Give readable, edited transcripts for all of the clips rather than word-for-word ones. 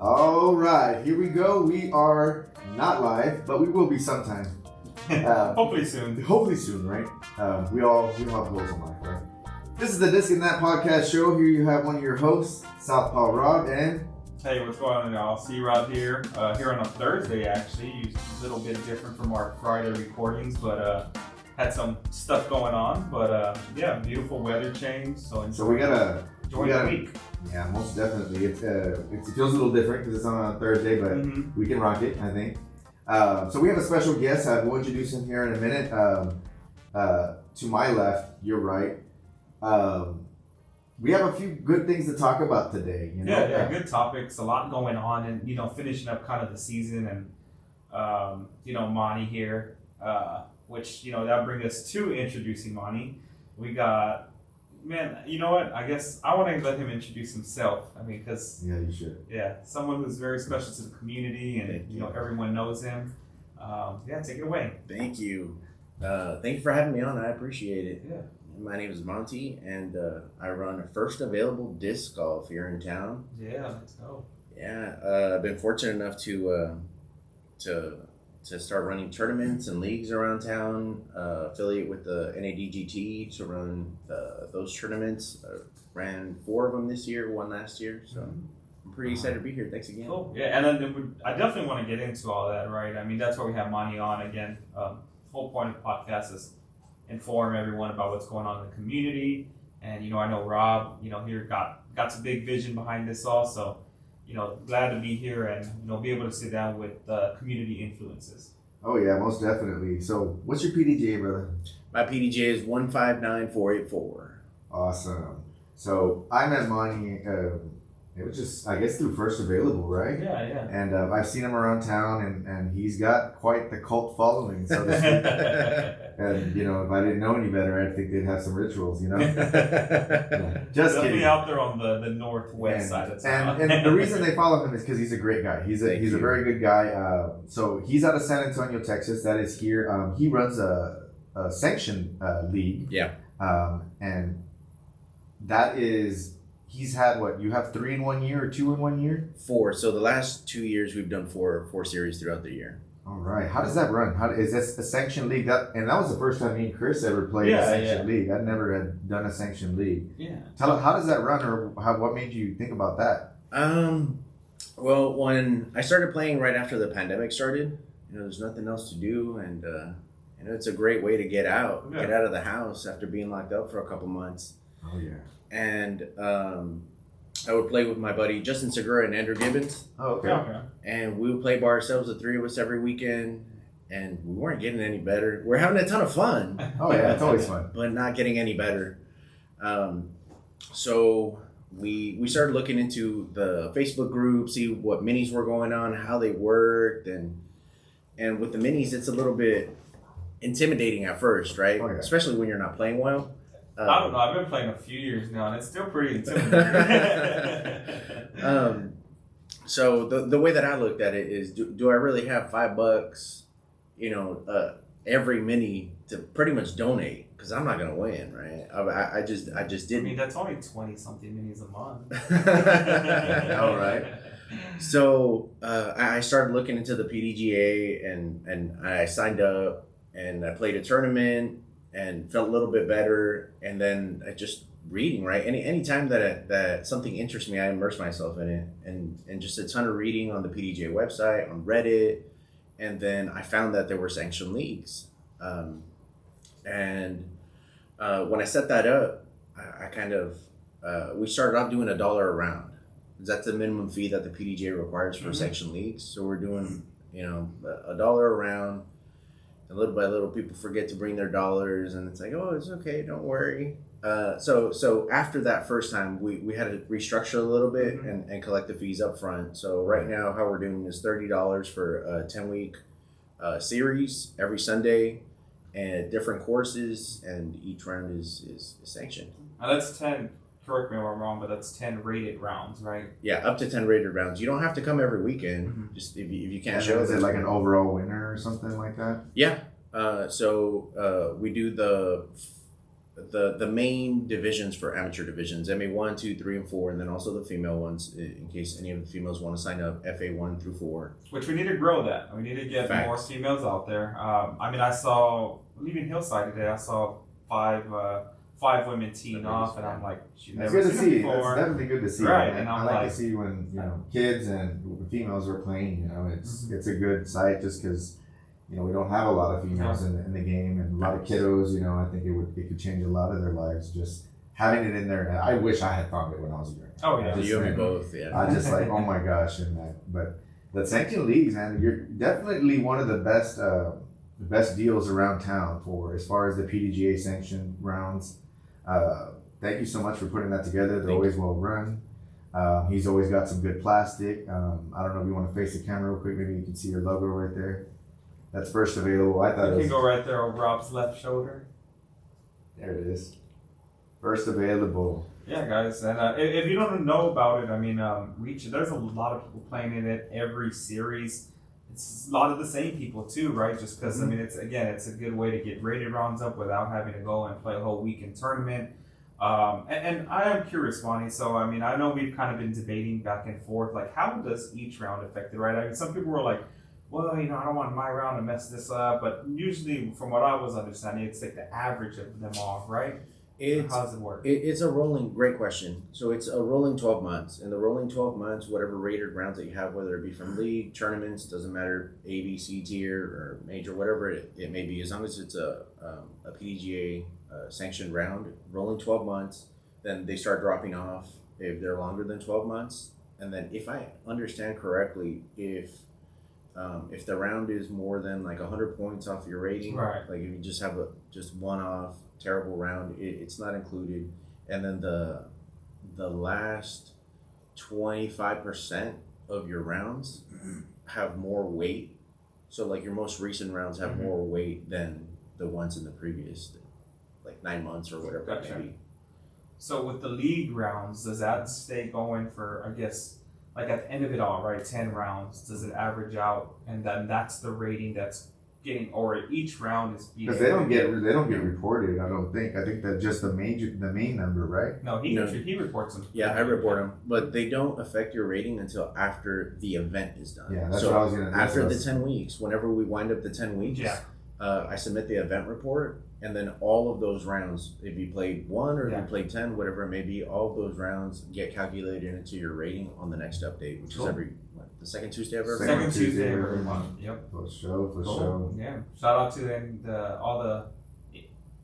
All right, here we go. We are not live, but we will be sometime. Hopefully soon. Hopefully soon, right? We all have goals in life, right? This is the Disc and That podcast show. Here you have one of your hosts, Southpaw Rob, and Hey, what's going on, y'all? C-Rob here. Here on a Thursday, actually. A little bit different from our Friday recordings, but had some stuff going on. But yeah, beautiful weather change. So we gotta enjoy the week. Yeah, most definitely. It feels a little different because it's on a Thursday, but we can rock it, I think. So we have a special guest. We'll introduce him here in a minute. To my left, you're right. We have a few good things to talk about today. You know? Yeah, good topics. A lot going on, and finishing up kind of the season, and Monty here, which that brings us to introducing Monty. We got. Man, you know what? I guess I want to let him introduce himself. I mean, because yeah, you should. Yeah, someone who's very special to the community, and everyone knows him. Yeah, take it away. Thank you. Thank you for having me on. I appreciate it. Yeah. My name is Monty, and I run a First Available Disc Golf here in town. Yeah, let's go. Yeah, I've been fortunate enough to start running tournaments and leagues around town. Affiliate with the NADGT to run those tournaments. Ran 4 of them this year, 1 last year. So I'm pretty excited to be here. Thanks again. Cool. Yeah, and then I definitely want to get into all that, right? I mean, that's why we have Monty on again. Whole point of the podcast is inform everyone about what's going on in the community. And I know Rob, here got some big vision behind this also. Glad to be here and be able to sit down with community influences. Oh yeah, most definitely. So, what's your PDGA, brother? My PDGA is 159484. Awesome. So I met Monty. It was just, I guess, through First Available, right? Yeah, yeah. And I've seen him around town, and he's got quite the cult following, so to speak. And, if I didn't know any better, I'd think they'd have some rituals, Yeah. Just They'll kidding. be out there on the northwest side of town. And the reason they follow him is because he's a great guy. He's a very good guy. So he's out of San Antonio, Texas. That is here. He runs a sanctioned league. Yeah. And that is... He's had what? You have 3 in 1 year or 2 in 1 year? 4. So the last 2 years we've done four series throughout the year. All right. How does that run? How is this a sanctioned league? That was the first time me and Chris ever played a sanctioned league. I never had done a sanctioned league. Yeah. Tell us, how does that run, or what made you think about that? Well, when I started playing right after the pandemic started, there's nothing else to do, and it's a great way to get out of the house after being locked up for a couple months. Oh yeah. And I would play with my buddy Justin Segura and Andrew Gibbons. Oh, okay. And we would play by ourselves, the 3 of us, every weekend. And we weren't getting any better. We're having a ton of fun. Oh, yeah, it's always fun. But not getting any better. So we started looking into the Facebook group, see what minis were going on, how they worked. And with the minis, it's a little bit intimidating at first, right? Oh, yeah. Especially when you're not playing well. I don't know. I've been playing a few years now, and it's still pretty intimidating. So the way that I looked at it is, do I really have $5, every mini to pretty much donate? Because I'm not gonna win, right? I just didn't. I mean, that's only 20-something minis a month. All right. So I started looking into the PDGA, and I signed up, and I played a tournament. And felt a little bit better, and then I just reading, right? Any time that something interests me, I immerse myself in it, and just a ton of reading on the PDGA website, on Reddit, and then I found that there were sanctioned leagues, and when I set that up, I kind of we started off doing $1 a round. That's the minimum fee that the PDGA requires for sanctioned leagues. So we're doing $1 a round. And little by little, people forget to bring their dollars, and it's like, oh, it's okay, don't worry. So after that first time, we had to restructure a little bit and collect the fees up front. So right now, how we're doing is $30 for a 10-week series every Sunday, and different courses, and each round is sanctioned. Now that's 10. Correct me if I'm wrong, but that's 10 rated rounds, right? Yeah, up to 10 rated rounds. You don't have to come every weekend. Just if you can't show. Is it like an overall winner or something like that? Yeah. So we do the main divisions for amateur divisions, MA 1, 2, 3, and 4, and then also the female ones, in case any of the females want to sign up, FA 1 through 4. Which we need to grow that. We need to get more females out there. I mean, I saw, leaving Hillside today, I saw five women teeing off, and I'm like, it's good to see. It's definitely good to see. Right, and I like to see when kids and females are playing. It's a good sight just because we don't have a lot of females in the game and a lot of kiddos. I think it could change a lot of their lives just having it in there. And I wish I had found it when I was younger. Oh yeah, you and me both. Yeah, I just like, oh my gosh, but the sanctioned leagues, man, you're definitely one of the best deals around town for as far as the PDGA sanctioned rounds. Thank you so much for putting that together. They're always well run. He's always got some good plastic. I don't know if you want to face the camera real quick. Maybe you can see your logo right there. That's first available. I thought you can go right there on Rob's left shoulder. There it is. First available. Yeah, guys, and if you don't know about it, I mean, there's a lot of people playing in it every series. It's a lot of the same people too, right? Just because I mean, it's a good way to get rated rounds up without having to go and play a whole weekend tournament. And I am curious, Monty. So I mean, I know we've kind of been debating back and forth, like how does each round affect it, right? I mean, some people were like, well, I don't want my round to mess this up, but usually, from what I was understanding, it's like the average of them all, right? How does it work? It's a rolling, great question. So it's a rolling 12 months. In the rolling 12 months, whatever rated rounds that you have, whether it be from league, tournaments, doesn't matter, A, B, C tier, or major, whatever it may be, as long as it's a PDGA sanctioned round, rolling 12 months, then they start dropping off if they're longer than 12 months. And then if I understand correctly, if the round is more than like 100 points off your rating, right. Like if you just have just one-off terrible round, it's not included. And then the last 25% of your rounds have more weight. So like your most recent rounds have more weight than the ones in the previous, like 9 months or whatever it may be. So with the league rounds, does that stay going for, I guess, like at the end of it all, right, 10 rounds, does it average out, and then that's the rating that's getting, or each round is being... Because they don't get reported, I don't think. I think that's just the main number, right? No, he reports them. Yeah, I report them, but they don't affect your rating until after the event is done. Yeah, that's what I was going to do. After the 10 weeks, whenever we wind up the 10 weeks, I submit the event report, and then all of those rounds, if you played 1 or if you played 10, whatever it may be, all of those rounds get calculated into your rating on the next update, which is the second Tuesday of every month. Second Tuesday of every month. Yep. For sure. Yeah. Shout out to all the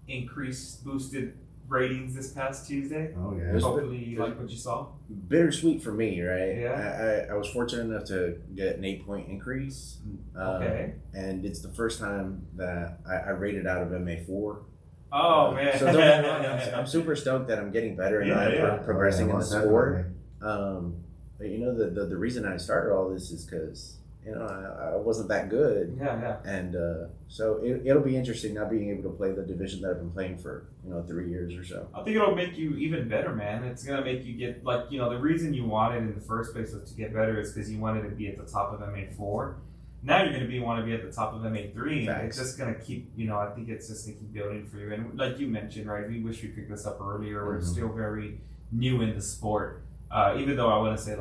increased, boosted ratings this past Tuesday. Oh yeah. Hopefully you like what you saw. Bittersweet for me, right? Yeah. I was fortunate enough to get an 8-point increase. Okay. And it's the first time that I rated out of MA4. Oh man. So don't get me wrong, I'm super stoked that I'm getting better and I'm progressing in the sport. But the reason I started all this is because I wasn't that good. Yeah. And so it'll be interesting not being able to play the division that I've been playing for 3 years or so. I think it'll make you even better, man. It's gonna make you get the reason you wanted in the first place was to get better is because you wanted to be at the top of MA4. Now you're gonna want to be at the top of MA3. And it's just gonna keep I think it's just gonna keep building for you. And like you mentioned, right, we wish we picked this up earlier. We're still very new in the sport. Even though I want to say,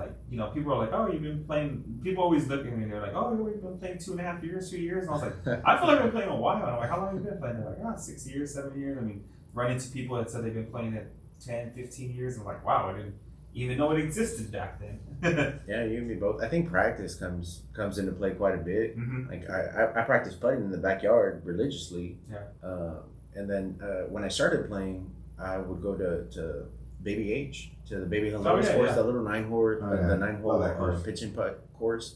people are like, oh, you've been playing, people always look at me and they're like, oh, you've been playing 2.5 years, 2 years. And I was like, I feel like I've been playing a while. And I'm like, how long have you been playing? They're like, 6 years, 7 years. I mean, run into people that said they've been playing it 10, 15 years. I'm like, wow, I didn't even know it existed back then. Yeah, you and me both. I think practice comes into play quite a bit. Mm-hmm. Like I practice putting in the backyard religiously. Yeah. And then when I started playing, I would go to Baby H, to the Baby Hilarious course, that little 9-hole, the 9-hole pitch and putt course.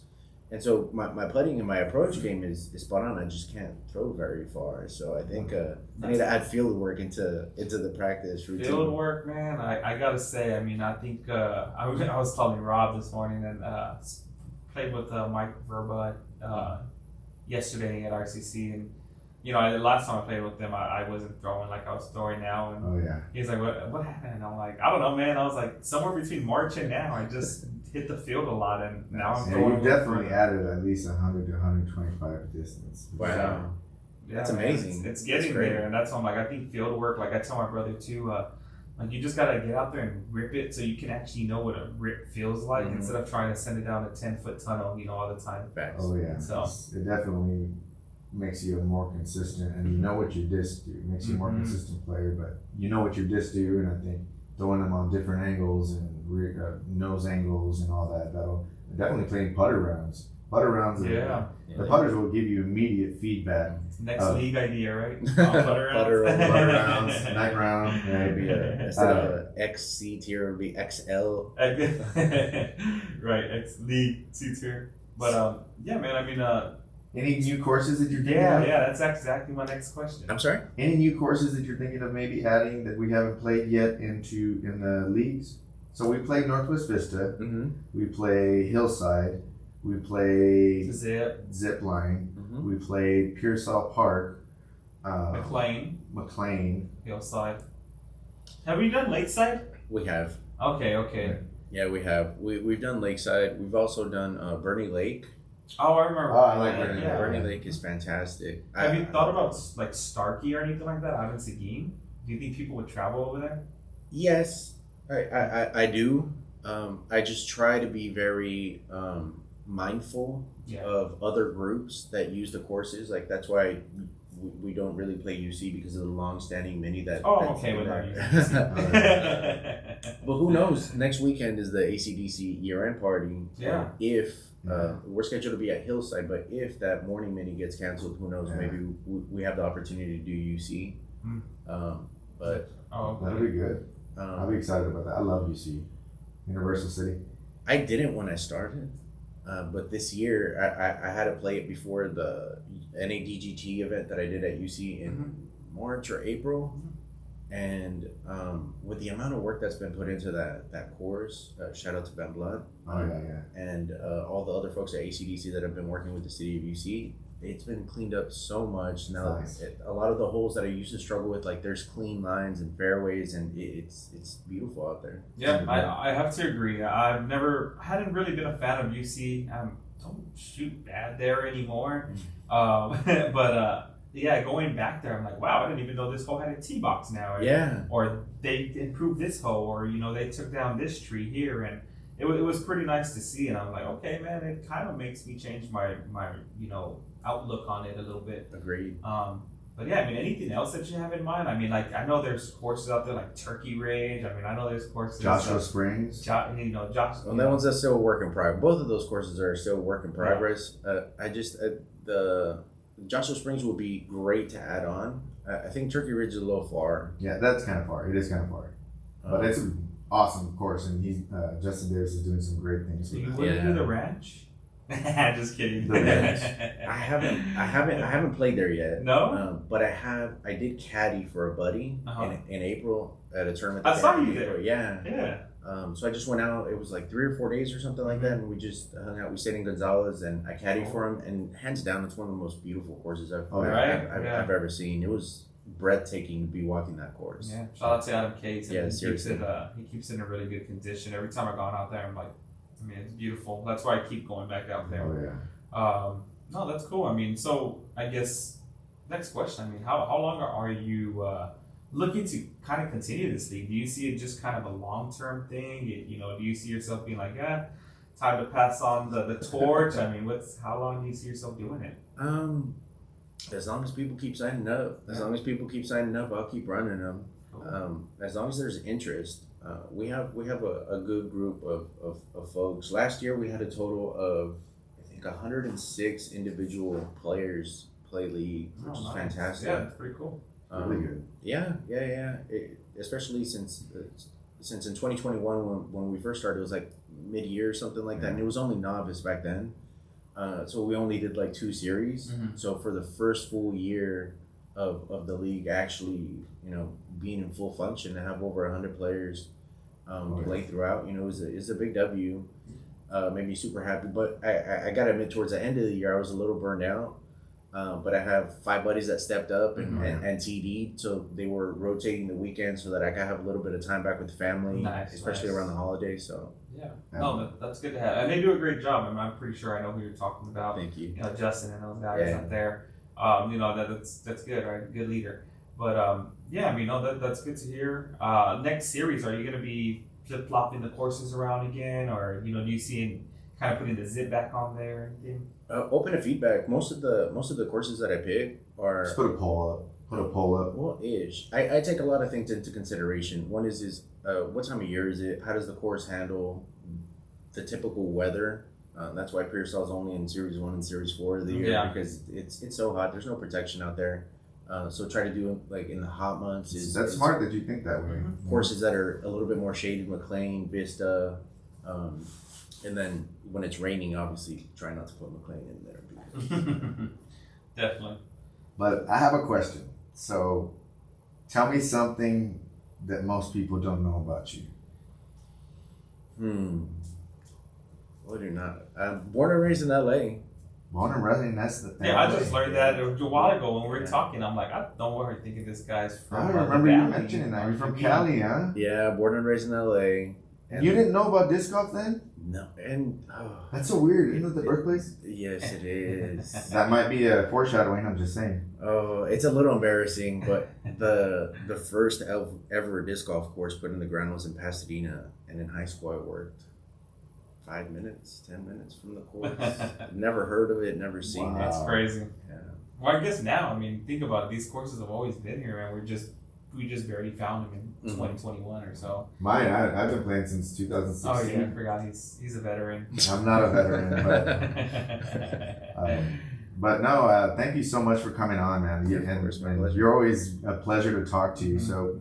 And so my putting and my approach game is spot on. I just can't throw very far. So I think I need to add field work into the practice routine. Field work, man. I gotta say, I mean, I think I was telling Rob this morning and played with Mike Verba yesterday at RCC, and the last time I played with them, I wasn't throwing like I was throwing now. And he's like, what happened? And I'm like, I don't know, man. I was like, somewhere between March and now, I just hit the field a lot, and now I'm throwing. You've definitely added at least 100 to 125 distance. Wow. Yeah, That's man, amazing. It's getting there, and that's why I'm like, I think field work. Like I tell my brother too. Like you just gotta get out there and rip it so you can actually know what a rip feels like instead of trying to send it down a 10-foot tunnel, all the time. Facts. Oh yeah. So it definitely makes you a more consistent, and you know what your discs do. It makes you a more consistent player, but you know what your discs do, and I think throwing them on different angles and nose angles and all that, that'll definitely playing putter rounds. Putter rounds, the putters will give you immediate feedback. Next league idea, right? Putter Putter rounds, night round. Maybe instead of XC tier, it would be XL. Right, X League C tier. But yeah, man. I mean, any new courses that you're thinking yeah, of? yeah. That's exactly my next question. I'm sorry. Any new courses that you're thinking of maybe adding that we haven't played yet in the leagues? So we play Northwest Vista. Mm-hmm. We play Hillside. We play Zip Line. Mm-hmm. We played Pearsall Park. McLean. Hillside. Have we done Lakeside? We have. Okay. Yeah, we have. We've done Lakeside. We've also done Bernie Lake. Oh, I remember. Oh, I like Bernie. Yeah. Bernie Lake is fantastic. Have you thought about like Starkey or anything like that out in Seguin? Do you think people would travel over there? Yes, I do. I just try to be very mindful of other groups that use the courses. Like that's why we don't really play UC because of the long-standing mini that. Okay, with our UC. But who knows? Next weekend is the ACDC year-end party. Yeah. If we're scheduled to be at Hillside, but if that morning mini gets canceled, who knows? Maybe we have the opportunity to do UC. But that'll be good. I'll be excited about that. I love UC, Universal City. I didn't when I started, but this year I had to play it before the NADGT event that I did at UC in March or April. And with the amount of work that's been put into that course, shout out to Ben Blood. And all the other folks at ACDC that have been working with the city of UC, it's been cleaned up so much. Now a lot of the holes that I used to struggle with, like there's clean lines and fairways, and it's beautiful out there. Yeah, I have to agree. I hadn't really been a fan of UC. Don't shoot bad there anymore. Yeah, going back there, I'm like, wow, I didn't even know this hole had a tee box now. Or they improved this hole, or they took down this tree here, and it was pretty nice to see. And I'm like, okay, man, it kind of makes me change my outlook on it a little bit. Agreed. But yeah, I mean, anything else that you have in mind? I mean, like I know there's courses out there like Turkey Range. I mean, I know there's courses. Joshua Springs. Josh. Well, that one's still a work in progress. Both of those courses are still a work in progress. The Joshua Springs would be great to add on. I think Turkey Ridge is a little far. Yeah, that's kind of far. It is kind of far, but it's an awesome course, and Justin Davis is doing some great things. So you wouldn't do the ranch? Just kidding. The ranch. I haven't played there yet. No. But I did caddy for a buddy in April at a tournament. I saw you there. Yeah. So I just went out. It was like 3 or 4 days or something like that, and we just hung out. We stayed in Gonzales, and I caddied for him. And hands down, it's one of the most beautiful courses I've ever seen. It was breathtaking to be walking that course. Yeah. Shout out to Adam Cates. Yeah, seriously. He keeps it in a really good condition. Every time I've gone out there, I'm like, I mean, it's beautiful. That's why I keep going back out there. No, that's cool. I mean, so I guess next question. I mean, how long are you looking to kind of continue this league? Do you see it just kind of a long-term thing? Do you see yourself being like, time to pass on the torch? I mean, how long do you see yourself doing it? As long as people keep signing up. I'll keep running them. Cool. As long as there's interest. We have a good group of folks. Last year we had a total of I think 106 individual players play league, which is fantastic. Yeah, that's pretty cool. Really good. Yeah. Especially since in 2021 when we first started, it was like mid-year or something like that, and it was only novice back then. So we only did like 2 series. So for the first full year of the league actually, being in full function, to have over 100 players play throughout, it's a big W. Made me super happy. But I gotta admit, towards the end of the year, I was a little burned out. But I have 5 buddies that stepped up and TD'd, so they were rotating the weekends so that I could have a little bit of time back with the family, especially around the holidays. So that's good to have, and they do a great job. I'm pretty sure I know who you're talking about. Thank you. Justin and those guys out there. That's good, right? Good leader. But yeah, I mean, no, that's good to hear. Next series, are you going to be flip flopping the courses around again, or do you see kind of putting the zip back on there? Or anything? Open to feedback. Most of the courses that I pick are Just put a poll up. Well, I take a lot of things into consideration. One is what time of year is it? How does the course handle the typical weather? That's why Pearsall's only in Series 1 and Series 4 of the year because it's so hot. There's no protection out there. So try to do like in the hot months. That's smart that you think that way. Courses that are a little bit more shaded, McLean, Vista, and then when it's raining, obviously try not to put McLean in there. Definitely. But I have a question. So tell me something that most people don't know about you. What do not? I'm born and raised in LA. Born and raised, that's the thing. Yeah, I just learned that a while ago when we were talking. I'm like, I don't want her thinking this guy's from. I remember you mentioning that. You're from Cali, huh? Yeah, born and raised in LA. And you didn't know about disc golf then? No, and that's so weird. Isn't it the birthplace? Yes, it is. That might be a foreshadowing. I'm just saying. Oh, it's a little embarrassing, but the first ever disc golf course put in the ground was in Pasadena, and in high school I worked 5 minutes, 10 minutes from the course. Never heard of it, never seen it. That's crazy. Yeah. Well, I guess now, I mean, think about it. These courses have always been here, and we just barely found them in 2021 or so. Mine, I've been playing since 2016. Oh yeah, I forgot he's a veteran. I'm not a veteran, but no. Thank you so much for coming on, man. And you're always a pleasure to talk to you. So,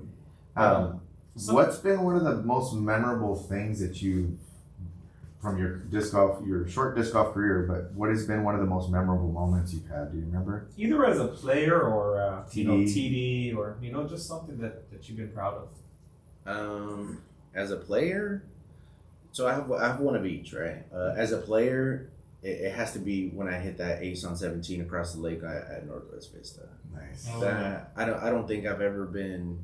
what's been one of the most memorable things that you, from your short disc golf career, but what has been one of the most memorable moments you've had? Do you remember? Either as a player or TD. TD, or just something that you've been proud of. As a player, so I have one of each, right? As a player, it has to be when I hit that ace on 17 across the lake at Northwest Vista. Nice. I don't think I've ever been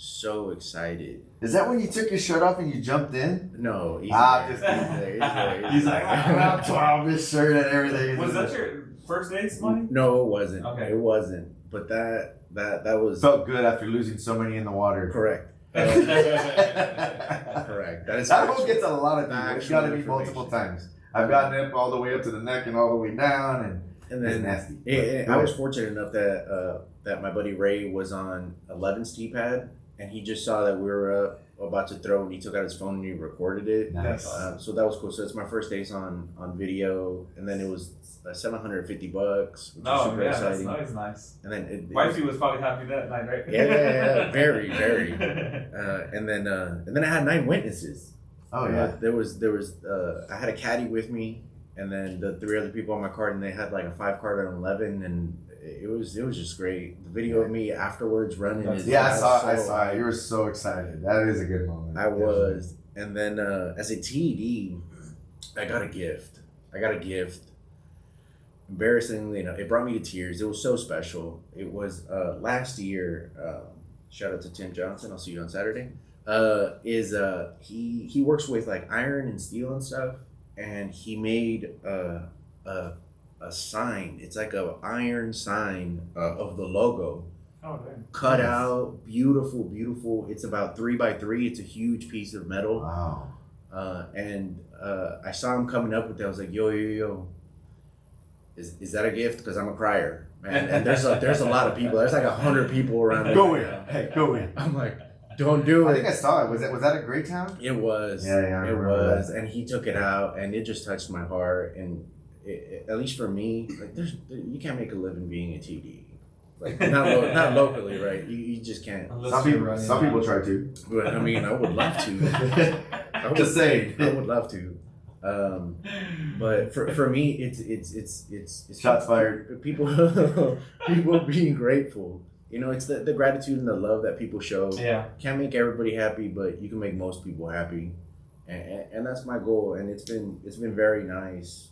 so excited. Is that when you took your shirt off and you jumped in? No. He's like, I'm 12, his shirt and everything. Was that your first ace, money? No, it wasn't. Okay. It wasn't. But that was felt good after losing so many in the water. Correct. Correct. That one gets a lot of people. It's got to be multiple times. I've gotten it all the way up to the neck and all the way down, and then it's nasty. I was fortunate enough that my buddy Ray was on 11's tee pad, and he just saw that we were about to throw, and he took out his phone and he recorded it. Nice. So that was cool. So it's my first ace on video, and then it was $750, which was super exciting. That's nice. And then wifey was probably happy that night, right? Yeah, very. And then I had 9 witnesses. Oh yeah. There was I had a caddy with me, and then the 3 other people on my card, and they had like a 5 card on 11, and it was just great. The video of me afterwards running. I saw it. You were so excited. That is a good moment. I was. And then as a TED, I got a gift. Embarrassingly enough, it brought me to tears. It was so special. It was last year. Shout out to Tim Johnson. I'll see you on Saturday. He works with like iron and steel and stuff, and he made a sign. It's like a iron sign of the logo. Oh, dang. Cut out, beautiful. It's about 3 by 3. It's a huge piece of metal. Wow. And I saw him coming up with it. I was like, yo. Is that a gift? Because I'm a crier, man. And there's a lot of people. There's like 100 people around me. Go in. I'm like, don't do it. I think I saw it. Was that a great town? It was. Yeah. It was. That. And he took it out, and it just touched my heart. And at least for me, like, you can't make a living being a TD. Like not locally, right? You just can't. Some people try to. But I mean, I would love to. Just saying. I would love to. But for me, it's shots fired. People being grateful. It's the gratitude and the love that people show. Yeah. Can't make everybody happy, but you can make most people happy, and that's my goal. And it's been very nice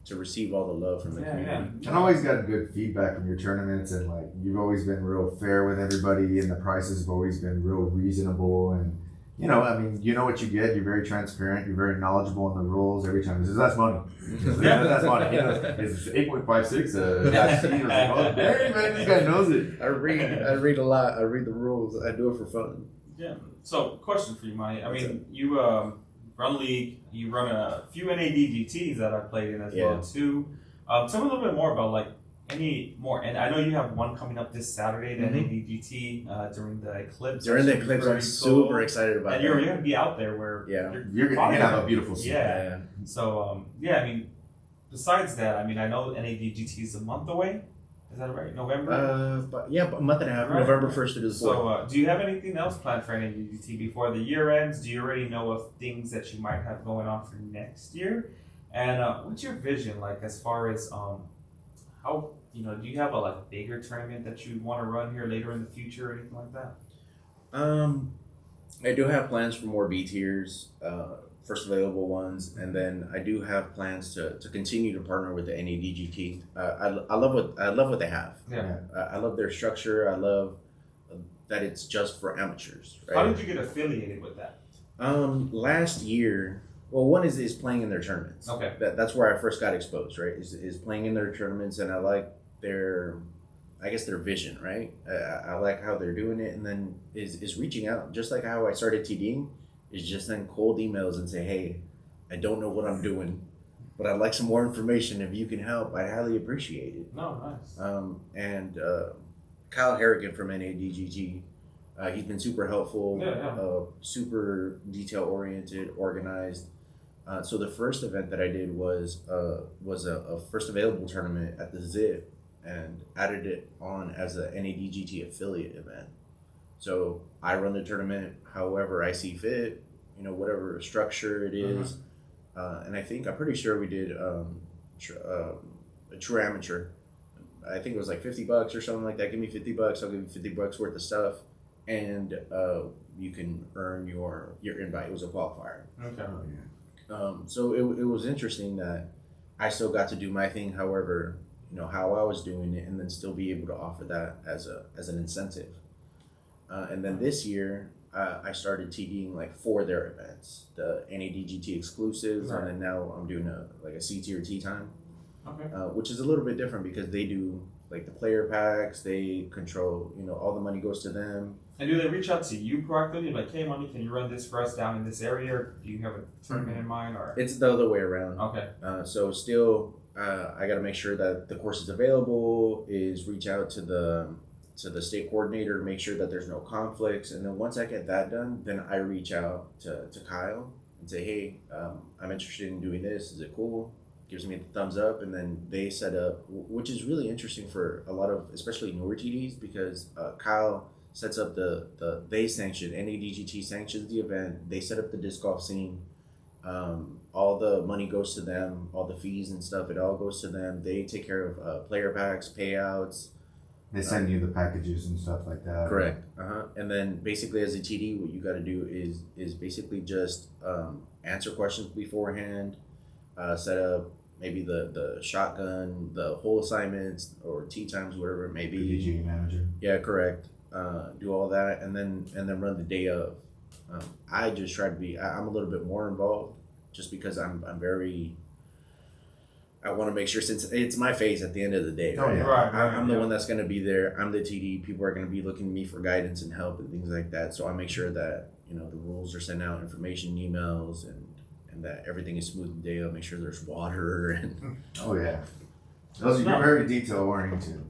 to receive all the love from the community. I always got good feedback from your tournaments, and like you've always been real fair with everybody, and the prices have always been real reasonable, and you know, I mean, you know what you get. You're very transparent. You're very knowledgeable in the rules. Every time he says, "That's money." That's money. You know, it's 8.56. That's, you know, like, oh, dang, man, this guy knows it. I read a lot. I read the rules. I do it for fun. Yeah. So, question for you, Mike. I mean, you run league. You run a few NADGTs that I played in as well too. Tell me a little bit more about like any more. And I know you have one coming up this Saturday, the NADGT during the eclipse. During the eclipse, I'm super excited about and that. you're gonna be out there where you're gonna have a beautiful scene. Yeah. So I mean, besides that, I mean, I know NADGT is a month away. Is that right? November? But a month and a half. Right. November 1st to the 4th. So, do you have anything else planned for NADGT before the year ends? Do you already know of things that you might have going on for next year? And what's your vision like as far as how, you know, do you have a bigger tournament that you want to run here later in the future or anything like that? I do have plans for more B tiers, first available ones, and then I do have plans to continue to partner with the NADGT. I love what they have. Yeah. I love their structure. I love that it's just for amateurs. Right? How did you get affiliated with that? Last year, well, one is playing in their tournaments. Okay. That's where I first got exposed. Right, is playing in their tournaments, and I like their vision. Right, I like how they're doing it, and then is reaching out, just like how I started TDing. Is just send cold emails and say, hey, I don't know what I'm doing, but I'd like some more information. If you can help, I'd highly appreciate it. No, nice. And Kyle Harrigan from NADGT, he's been super helpful, super detail-oriented, organized. So the first event that I did was a first available tournament at the ZIP and added it on as a NADGT affiliate event. So I run the tournament however I see fit, you know, whatever structure it is. And I'm pretty sure we did a true amateur. I think it was like $50 or something like that. Give me $50, I'll give you $50 worth of stuff. And you can earn your invite. It was a qualifier. Okay. So it was interesting that I still got to do my thing, however, you know, how I was doing it, and then still be able to offer that as an incentive. And then this year, I started TDing like for their events, the NADGT exclusives, and then now I'm doing a C tier tea time, which is a little bit different because they do like the player packs, they control, you know, all the money goes to them. And do they reach out to you proactively, like, hey, Money, can you run this for us down in this area? Or do you have a tournament in mind, or it's the other way around? Okay. So still, I got to make sure that the course is available. Is reach out to the state coordinator to make sure that there's no conflicts, and then once I get that done, then I reach out to Kyle and say, hey, I'm interested in doing this. Is it cool? Gives me the thumbs up, and then they set up, which is really interesting for a lot of, especially newer TDs, because Kyle sets up they sanction, NADGT sanctions the event. They set up the disc golf scene. All the money goes to them, all the fees and stuff, it all goes to them. They take care of player packs, payouts. They send you the packages and stuff like that. Correct. And then basically as a TD, what you got to do is basically just answer questions beforehand, set up maybe the shotgun, the hole assignments, or tee times, whatever it may be. PDG manager. Yeah, correct. Do all that, and then run the day of. I just try to be. I'm a little bit more involved, just because I'm very. I want to make sure, since it's my face at the end of the day. Right? I'm the one that's going to be there. I'm the TD. People are going to be looking to me for guidance and help and things like that. So I make sure that, you know, the rules are sent out, information, emails, and that everything is smooth the day. I'll make sure there's water and. Oh yeah, you're very detail oriented.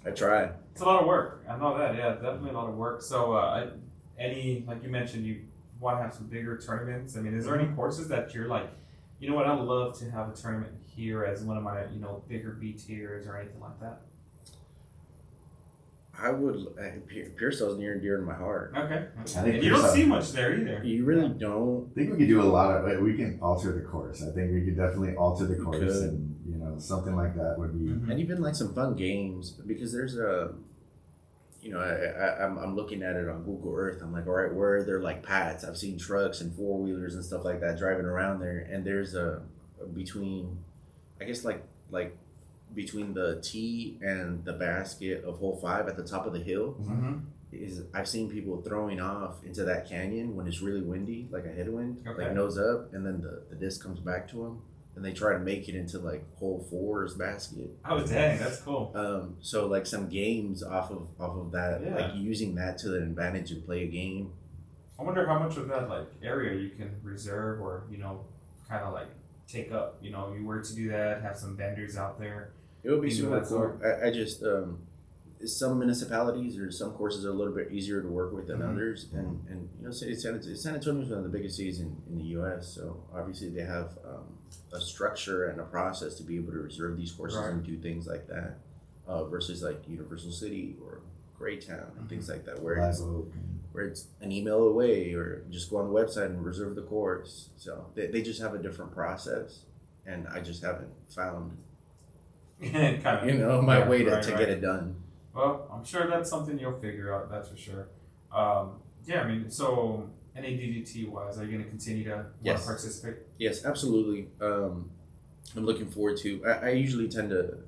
I try. It's a lot of work. I know that. Yeah, definitely a lot of work. So, like you mentioned, you want to have some bigger tournaments. I mean, is there any courses that you're like, you know what, I'd love to have a tournament here as one of my, you know, bigger B tiers or anything like that? I would. Pearsall's near and dear to my heart. Okay. And you don't see much there either. You really don't. I think we could do a lot of. We can alter the course. I think we could definitely alter the course, and you know, something like that would be. And even like some fun games, because there's a. You know, I'm looking at it on Google Earth. I'm like, all right, where are there like paths? I've seen trucks and 4-wheelers and stuff like that driving around there, and there's a between, I guess like between the tee and the basket of hole 5 at the top of the hill. Mm-hmm. Is I've seen people throwing off into that canyon when it's really windy, like a headwind, Okay. like nose up, and then the disc comes back to them, and they try to make it into like hole 4's basket. Oh dang, that's cool. So like some games off of that, Yeah. like using that to the advantage to play a game. I wonder how much of that like area you can reserve or kind of like take up. You were to do that, have some vendors out there. It would be You know, super that's cool. I just some municipalities or some courses are a little bit easier to work with than Mhm. others, and San Antonio is one of the biggest cities in the U.S. So obviously they have a structure and a process to be able to reserve these courses Right. and do things like that, versus like Universal City or Greytown and things like that, where Live it's Oak. where it's an email away or just go on the website and reserve the course. So they just have a different process, and I just haven't found kind of, my Yeah, way to right, get right. it done. Well, I'm sure that's something you'll figure out. That's for sure. Yeah, I mean, so NADGT wise, are you going to continue to Yes. participate? Yes, absolutely. I'm looking forward to. I usually tend to.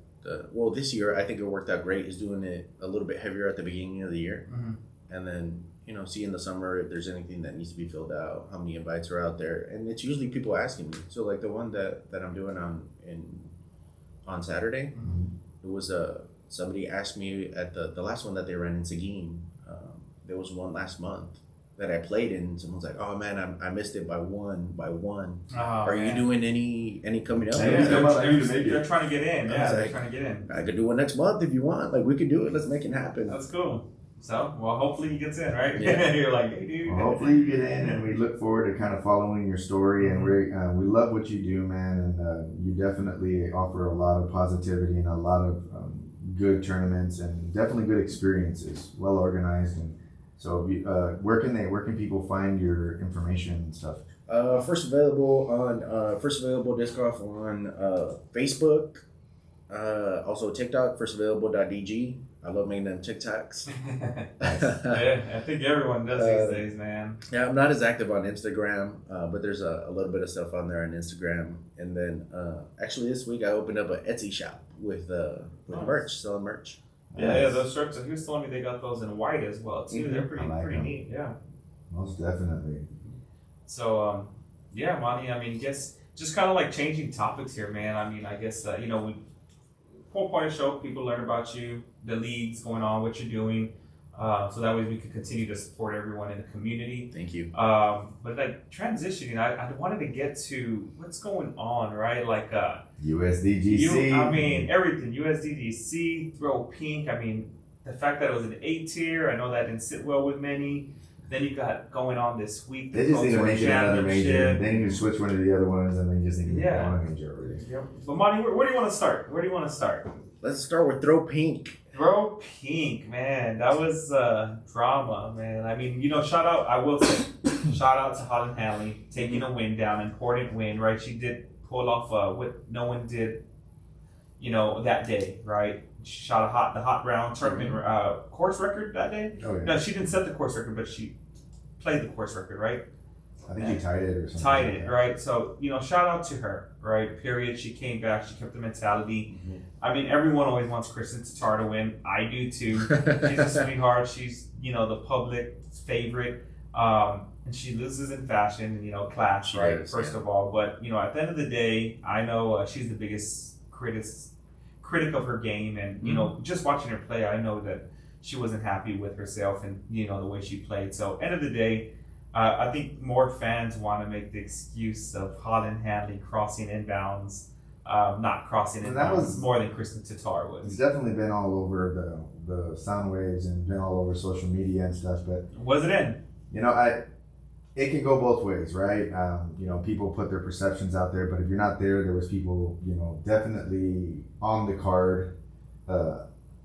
Well, this year I think it worked out great. Is doing it a little bit heavier at the beginning of the year, Mm-hmm. and then see in the summer if there's anything that needs to be filled out, how many invites are out there, and it's usually people asking me. So like the one that I'm doing on Saturday, it was somebody asked me at the last one that they ran in Seguin. There was one last month that I played in, and someone's like, "Oh man, I missed it by one." Oh, Are you doing any coming up? Yeah, I was come like, on, I need to make it. They're trying to get in. I Yeah, was they're like- trying to get in. I could do one next month if you want. Like we could do it. Let's make it happen. That's cool. So, well, hopefully he gets in, right? Yeah. You're like, hey, dude. Well, hopefully you get in, and we look forward to kind of following your story. And we love what you do, man. And you definitely offer a lot of positivity and a lot of good tournaments and definitely good experiences, well organized. And so, where can people find your information and stuff? First available disc golf on Facebook, also TikTok. Firstavailable.dg. I love making them TikToks. Yeah, I think everyone does these days, man. Yeah, I'm not as active on Instagram, but there's a little bit of stuff on there on Instagram. And then actually this week I opened up an Etsy shop with Nice. merch, selling merch. Yeah, those shirts. He was telling me they got those in white as well too. Mhm. They're pretty I like pretty them. neat. Yeah. Most definitely. So yeah, Monty. I mean, guess just kind of like changing topics here, man. I mean, I guess we whole point of the show, people learn about you, the leagues going on, what you're doing, so that way we can continue to support everyone in the community. Thank you. But like transitioning, I wanted to get to what's going on, right? Like USDGC. I mean, everything. USDGC, Throw Pink. I mean, the fact that it was an A tier, I know that didn't sit well with many. Then you got going on this week. They just need to Pro make Tour it another major. Championship. They need to switch one of the other ones, and they just need to make Yeah. one a major already. Yep. But Monty, where do you want to start? Where do you want to start? Let's start with Throw Pink. Throw Pink, man. That was drama, man. I mean, shout out, I will say, shout out to Holland Hanley taking a win down, important win, right? She did pull off what no one did, that day, right? She shot the hot round tournament course record that day. Oh yeah. No, she didn't set the course record, but she played the course record, right? I think you tied it or something. Tied like it, that. right? So, shout out to her, right? Period. She came back. She kept the mentality. Mhm. I mean, everyone always wants Kristen Tatar to win. I do too. She's a sweetheart. She's, the public favorite. And she loses in fashion, class, She right? is, First yeah. of all. But, at the end of the day, I know she's the biggest critic of her game. And, just watching her play, I know that she wasn't happy with herself and, the way she played. So, end of the day, I think more fans want to make the excuse of Holland Hanley crossing inbounds, not crossing And that inbounds was- more than Kristen Tatar It's was. definitely been all over the sound waves and been all over social media and stuff. But Was it in? it can go both ways, right? People put their perceptions out there, but if you're not there, there was people, definitely on the card,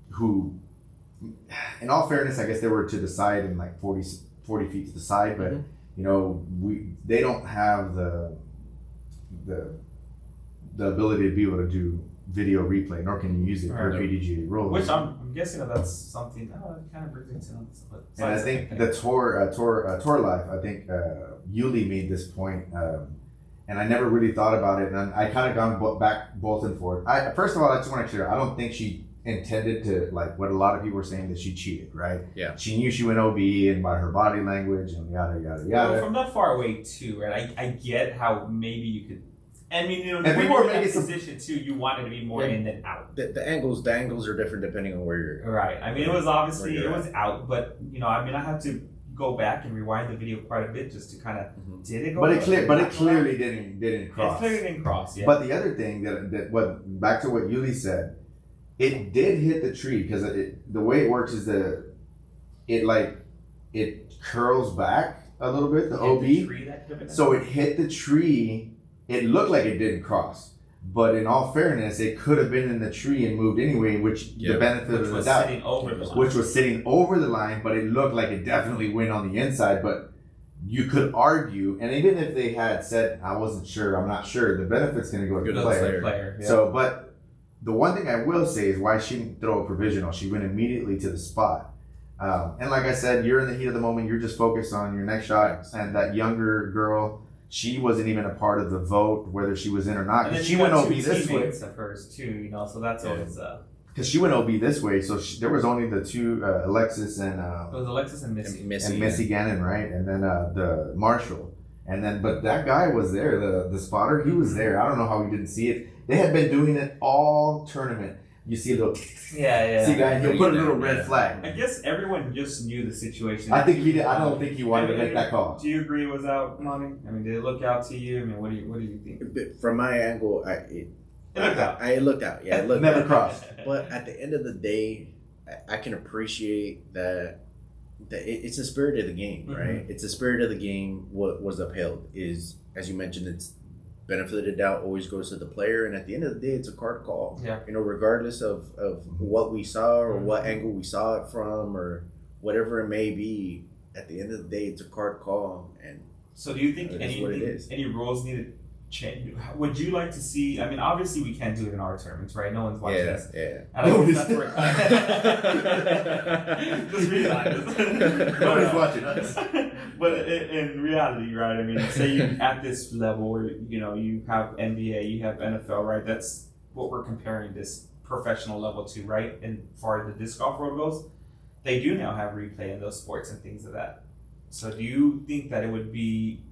who, in all fairness, I guess they were to the side and like 40 feet to the side, but they don't have the ability to be able to do video replay, nor can you use it per Right. PDGA rules. Which I'm guessing that's something. It kind of brings into but And I think the tour life, I think Yuli made this point, and I never really thought about it, and I kind of gone back both and forth. First of all, I just want to clear, I don't think she intended to, like what a lot of people were saying, that she cheated, right? Yeah. She knew she went OB, and by her body language and yada yada yada. Well, from that far away too, right? I get how maybe you could. I mean, you know, and when people you're were in that making position too, you wanted to be more in than out. The angles are different depending on where you're. Right. I mean, it was obviously out, but you know, I mean, I had to go back and rewind the video quite a bit just to kind of did it go. But it clearly didn't cross. It clearly didn't cross. Yeah. But the other thing that back to what Yuli said, it did hit the tree because the way it works is it curls back a little bit, the OB. So it hit the tree. It looked like it didn't cross, but in all fairness, it could have been in the tree and moved anyway, which the benefit of the doubt, which was sitting over the line, but it looked like it definitely went on the inside. But you could argue, and even if they had said, "I wasn't sure, I'm not sure," the benefit's going to go to the player. Yeah. So, but the one thing I will say is why she didn't throw a provisional. She went immediately to the spot. And like I said, you're in the heat of the moment. You're just focused on your next shot. And that younger girl, she wasn't even a part of the vote, whether she was in or not. Because she went OB this way. At first too, you know, so that's always. Because she went OB this way, so there was only the two, Alexis and. It was Alexis and Missy. And Missy Gannon, right? And then the Marshall. And then, but that guy was there, the spotter, he was there. I don't know how he didn't see it. They had been doing it all tournament. You see a little, see guy, he'll put a little red flag. I guess everyone just knew the situation. I think he did. I don't think he wanted to make that call. Do you agree it was out, Monty? I mean, did it look out to you? I mean, what do you think? From my angle, it looked out. It looked out. Yeah, it looked never out. Crossed. But at the end of the day, I can appreciate that it's the spirit of the game, right? It's the spirit of the game. What was upheld is, as you mentioned, it's benefit of the doubt always goes to the player, and at the end of the day, it's a card call. Yeah. You know, regardless of what we saw or what angle we saw it from or whatever it may be, at the end of the day, it's a card call. And so, do you think any rules need to change? Would you like to see? I mean, obviously, we can't do it in our tournaments, right? No one's watching us. Yeah. I don't think that's where just realize nobody's watching us. But in reality, right? I mean, say you at this level where you know you have NBA, you have NFL, right? That's what we're comparing this professional level to, right? And far as the disc golf world goes, they do now have replay in those sports and things of that. So, do you think that it would be?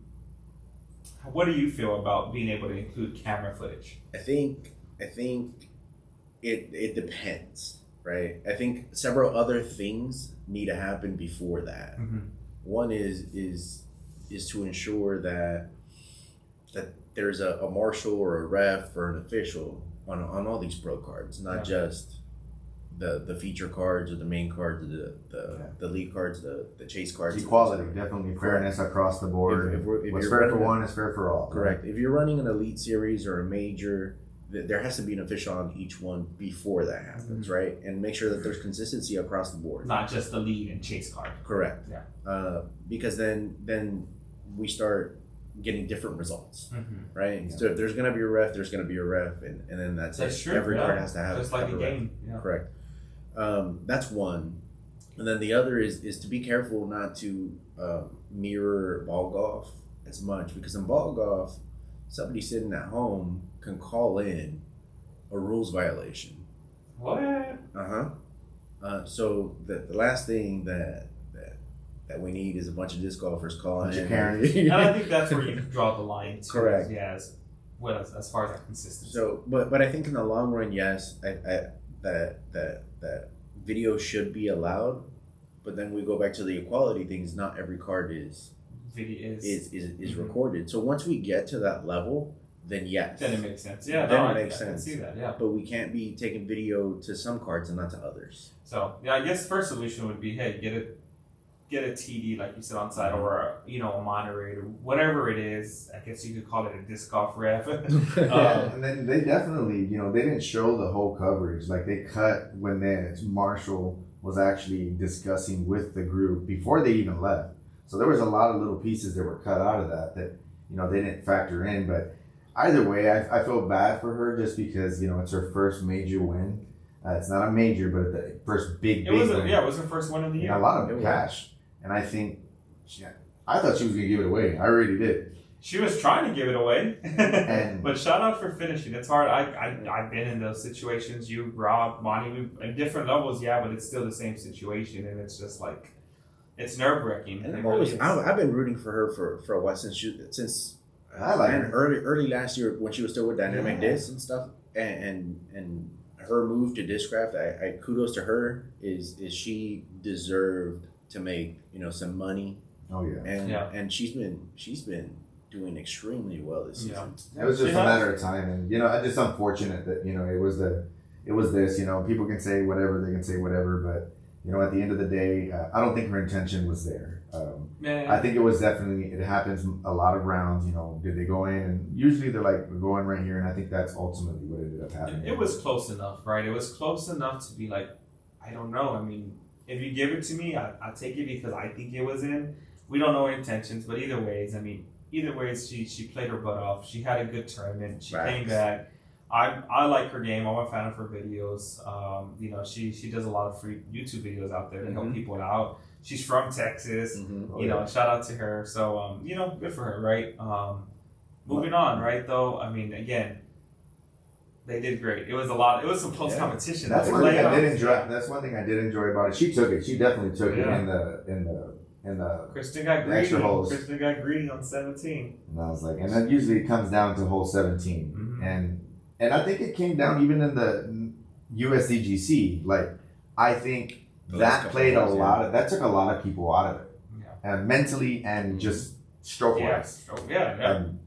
What do you feel about being able to include camera footage? I think it depends, right? I think several other things need to happen before that. One is to ensure that there's a marshal or a ref or an official on all these pro cards, not just the feature cards or the main cards, the lead cards, the chase cards. Equality, definitely fairness across the board. If what's fair for one is fair for all. Correct. Right? If you're running an elite series or a major, there has to be an official on each one before that happens, right? And make sure that there's consistency across the board. Not just the lead and chase card. Correct. Yeah. Because then we start getting different results, right? Yeah. So if there's going to be a ref, there's going to be a ref, and then that's it. True. Every card has to have just like a game. Yeah. Correct. That's one. And then the other is to be careful not to mirror ball golf as much, because in ball golf, somebody sitting at home can call in a rules violation. What? So the last thing that we need is a bunch of disc golfers calling in. And I think that's where you draw the line too. Correct. Yeah, as far as that consistency. So, but I think in the long run, yes, that video should be allowed. But then we go back to the equality things. Not every card is recorded. So once we get to that level, then yes. Then it makes sense. Yeah, then it makes sense. I can see that. Yeah. But we can't be taking video to some cards and not to others. So yeah, I guess first solution would be, hey, get a TD like you said on site, or a moderator, whatever it is. I guess you could call it a disc golf ref. And then they definitely, they didn't show the whole coverage. Like they cut when Marshall was actually discussing with the group before they even left. So there was a lot of little pieces that were cut out of that they didn't factor in. But either way, I feel bad for her just because it's her first major win. It's not a major, but the first big win. It was her first one of the year. A lot of cash. And I think, I thought she was going to give it away. I really did. She was trying to give it away, And- but shout out for finishing. It's hard. I've been in those situations. You, Rob, Monty, at different levels, yeah, but it's still the same situation, and it's just like it's nerve wracking. And I've been rooting for her for a while since I like her. early last year when she was still with Dynamic Disc and stuff, and her move to Discraft, I kudos to her. Is she deserved to make some money? Oh yeah. And she's been doing extremely well this season. It was just a matter of time, and it's just unfortunate that it was this. People can say whatever, they can say whatever, but at the end of the day, I don't think her intention was there. I think it was definitely, it happens a lot of rounds. Did they go in? And usually they're like, we're going right here, and I think that's ultimately what ended up happening. It was close enough, right? It was close enough to be like, I don't know. I mean, if you give it to me, I take it because I think it was in. We don't know her intentions, but either ways, she played her butt off. She had a good tournament. She came back. I like her game. I'm a fan of her videos. She does a lot of free YouTube videos out there to help people out. She's from Texas. Shout out to her. So good for her, right? Moving on, right? Though, again, they did great. It was some close competition. That's one thing I did enjoy. That's one thing I did enjoy about it. She took it. She definitely took it in the Kristen got greedy. extra holes. Kristen got greedy on 17. And I was like, and then usually it comes down to hole 17, and I think it came down even in the USDGC. Like, I think that played that took a lot of people out of it, mentally and just stroke wise. And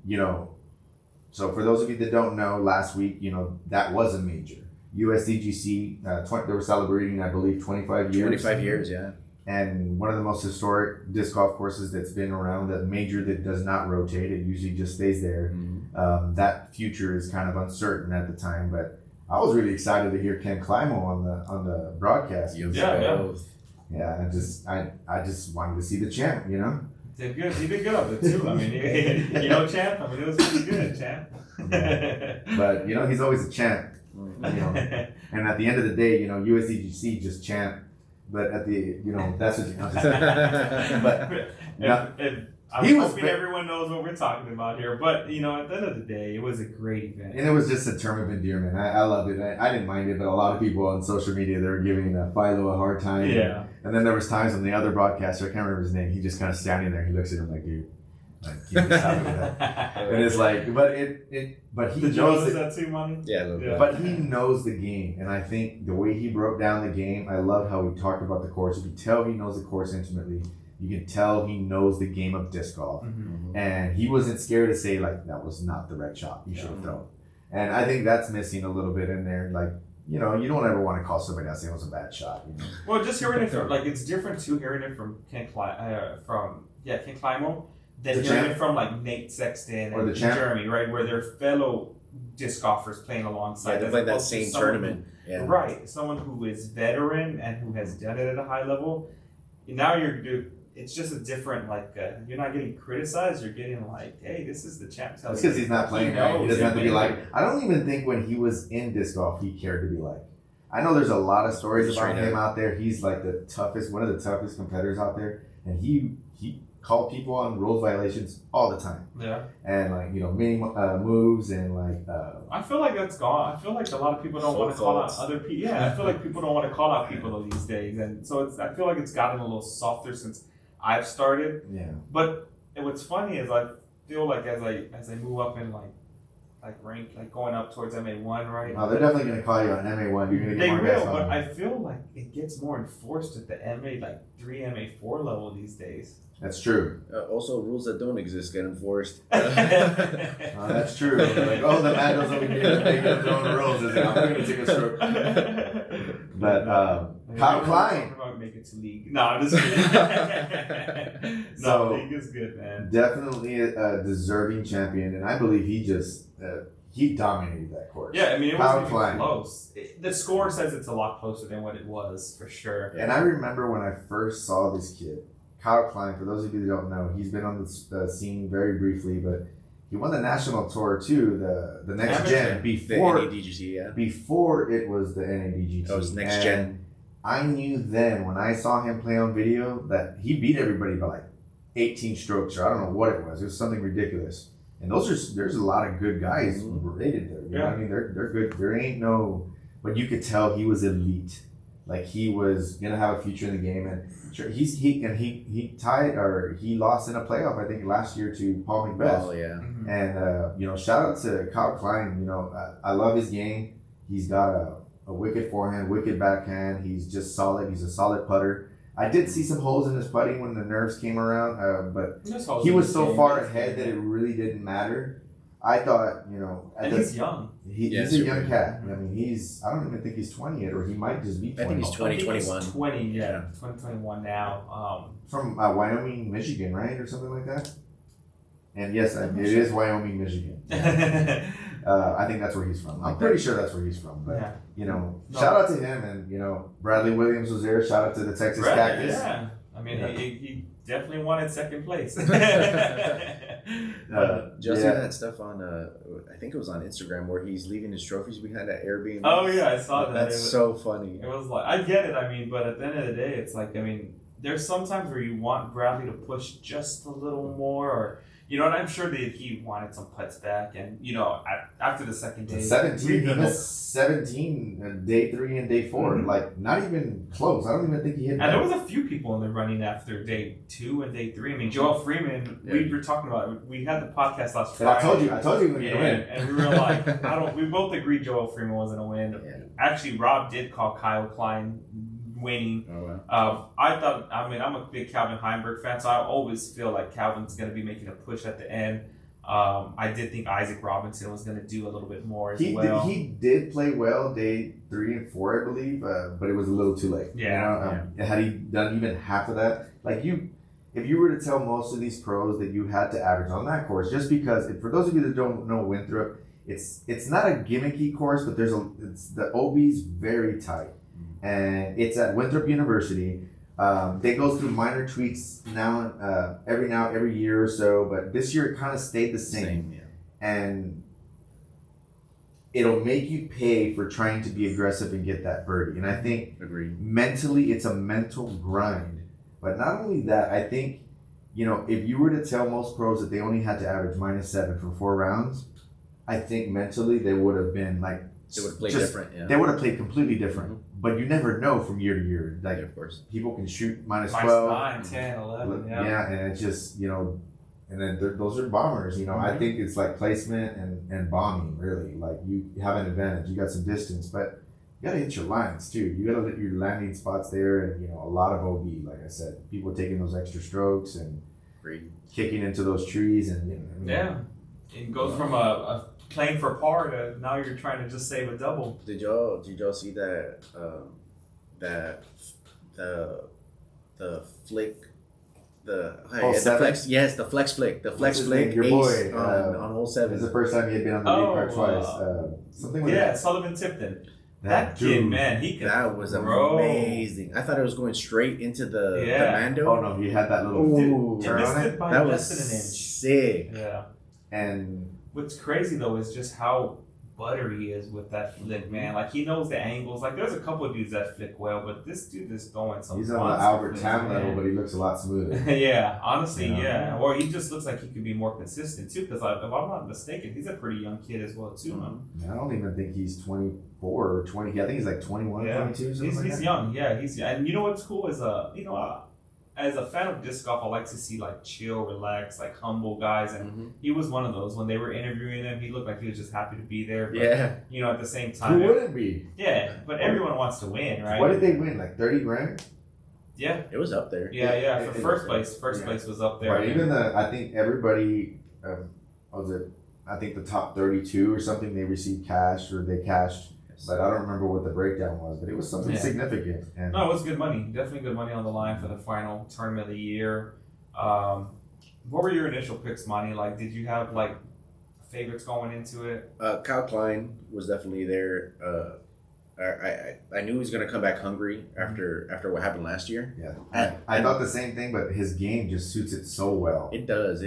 so for those of you that don't know, last week, that was a major USDGC. They were celebrating, I believe, 25 years. 25 years, yeah. And one of the most historic disc golf courses that's been around, that major that does not rotate, it usually just stays there. That future is kind of uncertain at the time, but I was really excited to hear Ken Climo on the broadcast. Yeah. I just wanted to see the champ, Did good. He did good up there too. Champ. It was pretty good, champ. But he's always a champ. And at the end of the day, USDGC just champ. But at the that's what But I'm hoping everyone knows what we're talking about here. But at the end of the day, it was a great event. And it was just a term of endearment. I loved it. I didn't mind it, but a lot of people on social media, they were giving Philo a hard time. Yeah. And then there was times when the other broadcaster, I can't remember his name, he just kind of standing there. He looks at him like, dude, keep it stopping with that. And it's like, but he knows that too, Money? Yeah, a little bit. But he knows the game, and I think the way he broke down the game, I love how he talked about the course. You can tell he knows the course intimately. You can tell he knows the game of disc golf, and he wasn't scared to say like that was not the right shot. You should have thrown. And I think that's missing a little bit in there. Like you don't ever want to call somebody out saying it was a bad shot. Well, just hearing it from it's different too. Hearing it from Ken Climo than hearing it from like Nate Sexton and Jeremy, right, where they're fellow disc golfers playing alongside. Yeah, they played that same tournament. Right, someone who is veteran and who has done it at a high level. Now it's just a different, you're not getting criticized, you're getting like, hey, this is the champ. That's because he's not playing right. He doesn't have to be like, I don't even think when he was in disc golf, he cared to be like. I know there's a lot of stories about him out there. He's like one of the toughest competitors out there. And he called people on rules violations all the time. Yeah. And mini moves and I feel like that's gone. I feel like a lot of people don't want to call out other people. Yeah, I feel like people don't want to call out people these days. And so I feel like it's gotten a little softer since I've started. Yeah. But what's funny is I feel like as I move up in rank, going up towards MA1, right? Oh, they're definitely going to call you on MA1. You're going to get more guys on. But I feel like it gets more enforced at the MA3, MA4 level these days. That's true. Also, rules that don't exist get enforced. That's true. Like, the man goes over here making up their own rules. I'm going to take a stroke. But Kyle Klein. Make it to league. No, I'm just kidding. League is good, man. Definitely a deserving champion, and I believe he dominated that course. Yeah, it wasn't even close. The score says it's a lot closer than what it was, for sure. And I remember when I first saw this kid, Kyle Klein, for those of you that don't know, he's been on the scene very briefly, but he won the national tour too, the next gen before the NADGC, yeah. Before it was the NADGC. It was next gen. I knew then when I saw him play on video that he beat everybody by 18 strokes, or I don't know what it was. It was something ridiculous. And there's a lot of good guys rated there. You know what I mean? They're good. There ain't no, but you could tell he was elite. Like he was gonna have a future in the game, and sure, he tied or he lost in a playoff I think last year to Paul Macbeth. Oh yeah. And shout out to Kyle Klein. I love his game. He's got a wicked forehand, wicked backhand. He's just solid. He's a solid putter. I did see some holes in his putting when the nerves came around, but he was so far ahead that it really didn't matter. I thought, and he's young. He's a young cat. I mean, I don't even think he's 20 yet, or he might just be 20. I think he's 2021. 20, yeah. 2021 now. From Wyoming, Michigan, right? Or something like that? And yes, it is Wyoming, Michigan. I think that's where he's from. I'm pretty sure that's where he's from. But, shout out to him. And, Bradley Williams was there. Shout out to the Texas Cactus. Yeah. I mean, he definitely wanted second place. Did you see that stuff on, I think it was on Instagram, where he's leaving his trophies behind that Airbnb? Oh, yeah, I saw that. That's so funny. It was like, I get it, I mean, but at the end of the day, it's like, I mean, there's sometimes where you want Bradley to push just a little more, or, and I'm sure that he wanted some putts back, and, after the second day. 17, he missed 17 day 3 and day 4, like, not even close. I don't even think he hit And there was a few people in the running after day 2 and day 3. I mean, Joel Freeman, we were talking about, we had the podcast last Friday. I told you he was going to win. And we were like, we both agreed Joel Freeman wasn't going to win. Yeah. Actually, Rob did call Kyle Klein winning. Oh, wow. I'm a big Calvin Heimberg fan, so I always feel like Calvin's going to be making a push at the end. I did think Isaac Robinson was going to do a little bit more as well. He did play well day 3 and 4, I believe, but it was a little too late. Yeah. Had he done even half of that, if you were to tell most of these pros that you had to average on that course, just because, for those of you that don't know Winthrop, it's not a gimmicky course, but the OB's very tight. And it's at Winthrop University. They go through minor tweaks every year or so, but this year it kind of stayed the same. And it'll make you pay for trying to be aggressive and get that birdie. And I think mentally it's a mental grind. But not only that, I think, if you were to tell most pros that they only had to average -7 for 4 rounds, I think mentally they would have been like, they would have played different. Yeah. They would have played completely different. But you never know from year to year. Like, of course. People can shoot -12. -9, 10, 11. Yeah, and it's just, and then those are bombers. I think it's like placement and bombing, really. Like, you have an advantage. You got some distance, but you got to hit your lines, too. You got to hit your landing spots there, and, a lot of OB, like I said. People taking those extra strokes and kicking into those trees. And Yeah. It goes from a playing for par to now you're trying to just save a double. Did y'all see that the flick the flex the flex flick your ace boy on hole 7? This is the first time he had been on the lead card twice. Something like that. Sullivan Tipton. That kid, man, he could. That was amazing. I thought it was going straight into the Mando. Oh no, he had that little turn on it. That was sick. Yeah. And what's crazy though is just how buttery he is with that flick, man. Like, he knows the angles. Like, there's a couple of dudes that flick well, but this dude is throwing some. He's on the Albert Tam level, but he looks a lot smoother. Yeah, honestly, yeah. Or he just looks like he could be more consistent too. Because if I'm not mistaken, he's a pretty young kid as well too. I don't even think he's 24 or 20. I think he's like 21, 22. He's young. Yeah, he's young. And you know what's cool is as a fan of disc golf, I like to see like chill, relaxed, like humble guys, and he was one of those. When they were interviewing him, he looked like he was just happy to be there. But, at the same time, who wouldn't be? Yeah, but everyone wants to win, right? What did they win? Like 30 grand? Yeah, it was up there. Yeah. For first place was up there. Right. Even I think everybody, I think the top 32 or something, they received cash or they cashed. But I don't remember what the breakdown was, but it was something significant. And no, it was good money. Definitely good money on the line for the final tournament of the year. What were your initial picks, Monty? Like, did you have like favorites going into it? Kyle Klein was definitely there. I knew he was going to come back hungry after what happened last year. Yeah, I thought the same thing, but his game just suits it so well. It does.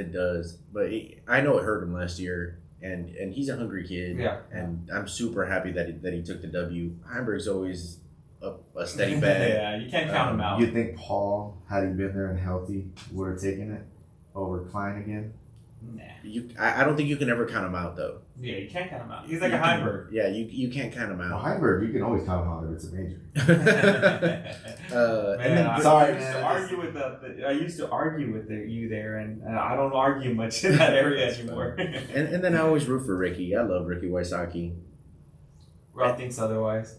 But I know it hurt him last year. And he's a hungry kid, and I'm super happy that he took the W. Heimberg's always a steady bet. Yeah, you can't count him out. You think Paul, had he been there and healthy, would have taken it? over Klein again? Nah. I don't think you can ever count him out though. Yeah, you can't count him out. He's like a Heinberg. Yeah, you can't count him Well, out. Heinberg, you can always count him out if it's a major. Man, I sorry, used man. to argue with I used to argue with you there, and I don't argue much in that area anymore. and then I always root for Ricky. I love Ricky Wysocki. Rob thinks otherwise.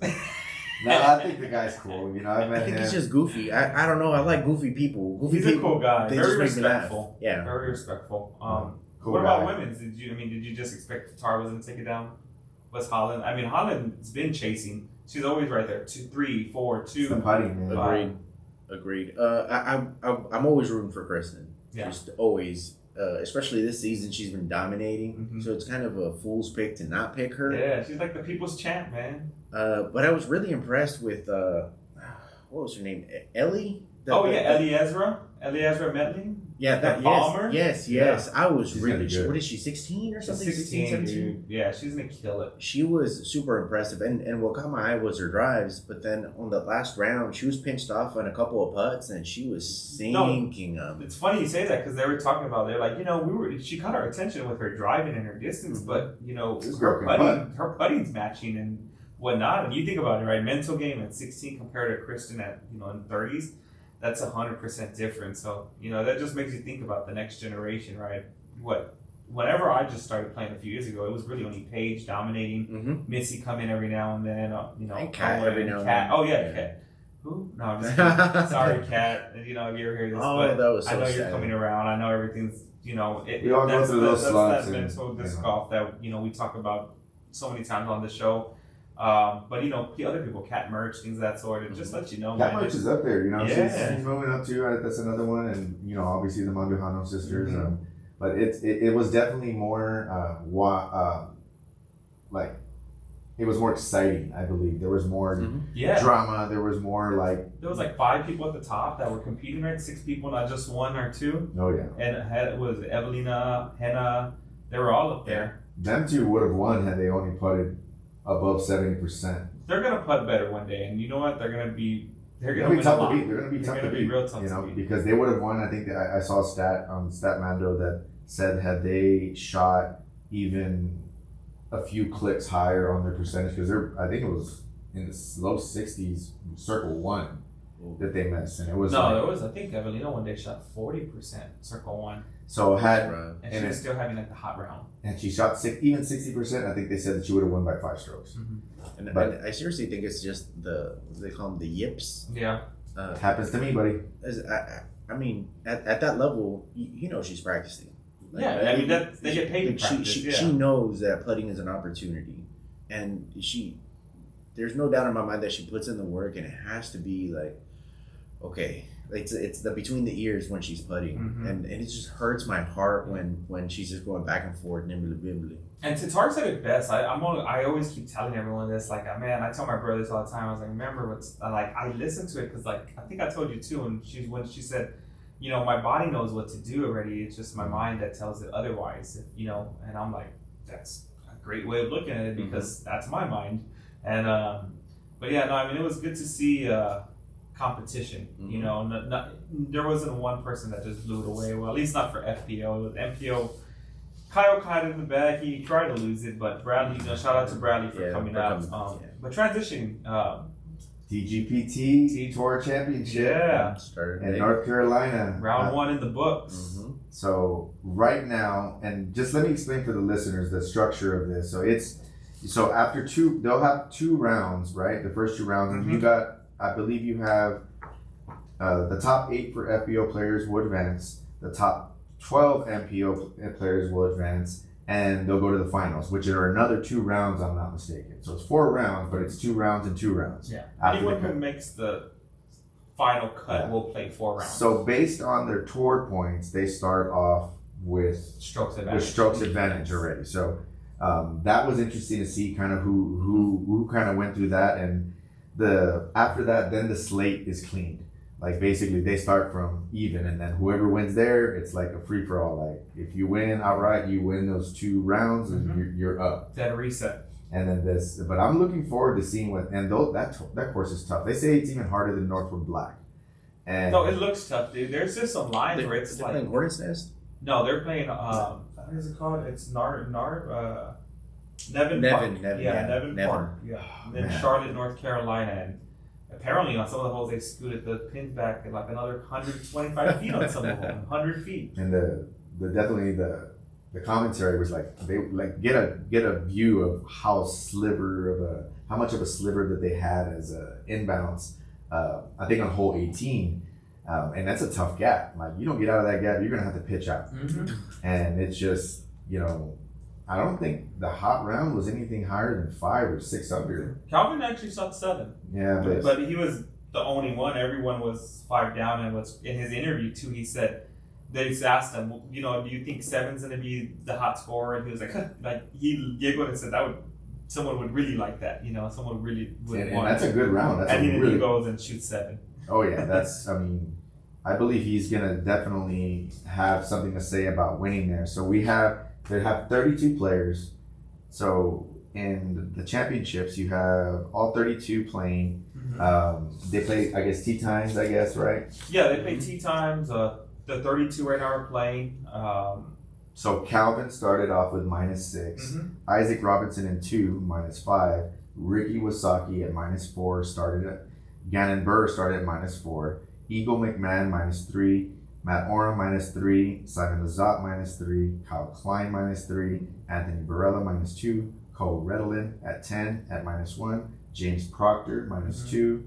No, I think the guy's cool. You know, I met I think him. he's just goofy. I don't know. I like goofy people. Goofy He's people. a cool guy. They Very just make me laugh. respectful. Yeah. Very respectful. Cool what about guy. women's? Did you just expect Tatar was gonna take it down? Was Holland? I mean, Holland's been chasing. She's always right there. 2, 3, 4, 2. It's the putting, man. Agreed. I'm always rooting for Kristen. Yeah. Just always. Especially this season, she's been dominating. Mhm. So it's kind of a fool's pick to not pick her. Yeah, she's like the people's champ, man. But I was really impressed with what was her name? Ellie. Eliezer Medley. Yeah, The bomber? Yes. I was She's really. gonna be good. What is she? 16 or She's something? 16, 17. dude. Yeah, she's gonna kill it. She was super impressive, and what caught my eye was her drives. But then on the last round, she was pinched off on a couple of putts, and she was sinking them. It's funny you say that because they were talking about they're like, she caught our attention with her driving and her distance, but This girl can putt. her putting's matching and whatnot. And you think about it, right? Mental game at 16 compared to Kristen at in 30s, that's 100% different. So that just makes you think about the next generation, right? Whenever I just started playing a few years ago, it was really only Paige dominating, Mm-hmm. Missy come in every now and then, And Kat Owen, every now and Kat. then. Oh yeah, Yeah. Kat. Who? No, I'm just kidding. Sorry, Kat. If you ever hear this, Oh, but that was so I know you're sad. coming around. I know everything's, We all go that's through those that's slumps that and, mental disc you know. golf that, we talk about so many times on the show. But, the other people, Cat Merch, things of that sort, it just lets you know. Cat man, Merch is up there, Yeah. she's moving up too. That's another one, and obviously the Mandujano sisters. Mhm. But it was definitely more it was more exciting. I believe there was more Yeah. drama. There was more like There was like 5 people at the top that were competing, right? 6 people, not just 1 or 2. oh yeah, And it was Evelina, Henna, they were all up there. them two would have won had they only putted above 70%. They're going to putt better one day, and you know what? They're going to be They're win gonna be a tough lot. to beat. They're gonna be They're tough to gonna be beat. real tough to beat. Because they would have won. I think that I saw a stat on Statmando that said had they shot even a few clicks higher on their percentage, because I think it was in the low 60s, circle 1 that they missed, and it was I think Evelina one day shot 40% circle 1, so had and she And was still having like the hot round. and she shot even 60%. I think they said that she would have won by 5 strokes. And But- I seriously think it's just they call them the yips. Yeah. It happens to me, buddy. I mean, at that level, she's practicing. Yeah, I mean, they get paid to practice, She knows that putting is an opportunity, and there's no doubt in my mind that she puts in the work, and it has to be like, okay, it's the between the ears when she's putting, Mhm. and it just hurts my heart when she's just going back and forth, nimbly bimbly. And Tatar said it best. I always keep telling everyone this. Like, man, I tell my brothers all the time. I was like, remember what's like. I listen to it because, like, I think I told you too. And when she said, my body knows what to do already. It's just my mind that tells it otherwise. And I'm like, that's a great way of looking at it because that's my mind. And but yeah, no, I mean, it was good to see competition. There wasn't one person that just blew it away. Well, at least not for FPO. With MPO. Kyle caught it in the bag. He tried to lose it, but Bradley, shout out to Bradley for coming out. But transitioning, DGPT Tour Championship. Yeah. Started In big. North Carolina. round 1 in the books. Mhm. So right now, and just let me explain for the listeners the structure of this. So after they'll have 2 rounds, right? The first 2 rounds, and I believe you have the top 8 for FBO players will advance, the top 12 MPO players will advance, and they'll go to the finals, which are another 2 rounds, I'm not mistaken. So it's 4 rounds, but it's 2 rounds and 2 rounds. Yeah. After Anyone the who cut. makes the final cut will play 4 rounds. So based on their tour points, they start off with strokes advantage. with strokes advantage already. So that was interesting to see kind of who kind of went through that, and after that, then the slate is cleaned. Like basically they start from even, and then whoever wins there, it's like a free for all. Like if you win outright, you win those 2 rounds, and you're up. Dead reset. And then but I'm looking forward to seeing that course is tough. They say it's even harder than Northwood Black. And No, it looks tough, dude. There's just some lines where it's They're like playing Hornet's Nest. No, they're playing. What is it called? It's Nevin Park. Nevin Park. Yeah, and then Charlotte, North Carolina, and apparently on some of the holes they scooted the pins back like another 125 feet on some of them, 100 feet. And the commentary was like they like get a view of how much of a sliver that they had as a inbounds. I think on hole 18, and that's a tough gap. Like you don't get out of that gap, you're gonna have to pitch out, and it's just I don't think the hot round was anything higher than 5 or 6 under. Calvin actually shot 7. Yeah, but he was the only one. Everyone was 5 down, and was in his interview too. He said they just asked him, do you think 7's gonna be the hot score? And he was like he giggled and said someone would really like that. Someone really would want. And that's a good round. He goes and shoots 7. Oh yeah, that's. I believe he's gonna definitely have something to say about winning there. So they have 32 players. So in the championships, you have all 32 playing. They play, I guess, tee times. I guess, right? Yeah, they play tee times. The 32 right now are playing. So Calvin started off with -6. Isaac Robinson in 2, -5. Ricky Wasaki at -4 started at. Gannon Burr started at -4. Eagle McMahon -3. Matt Oram -3. Simon Lazat -3. Kyle Klein -3. Anthony Barella -2. Cole Redolin at 10 at -1. James Proctor -2.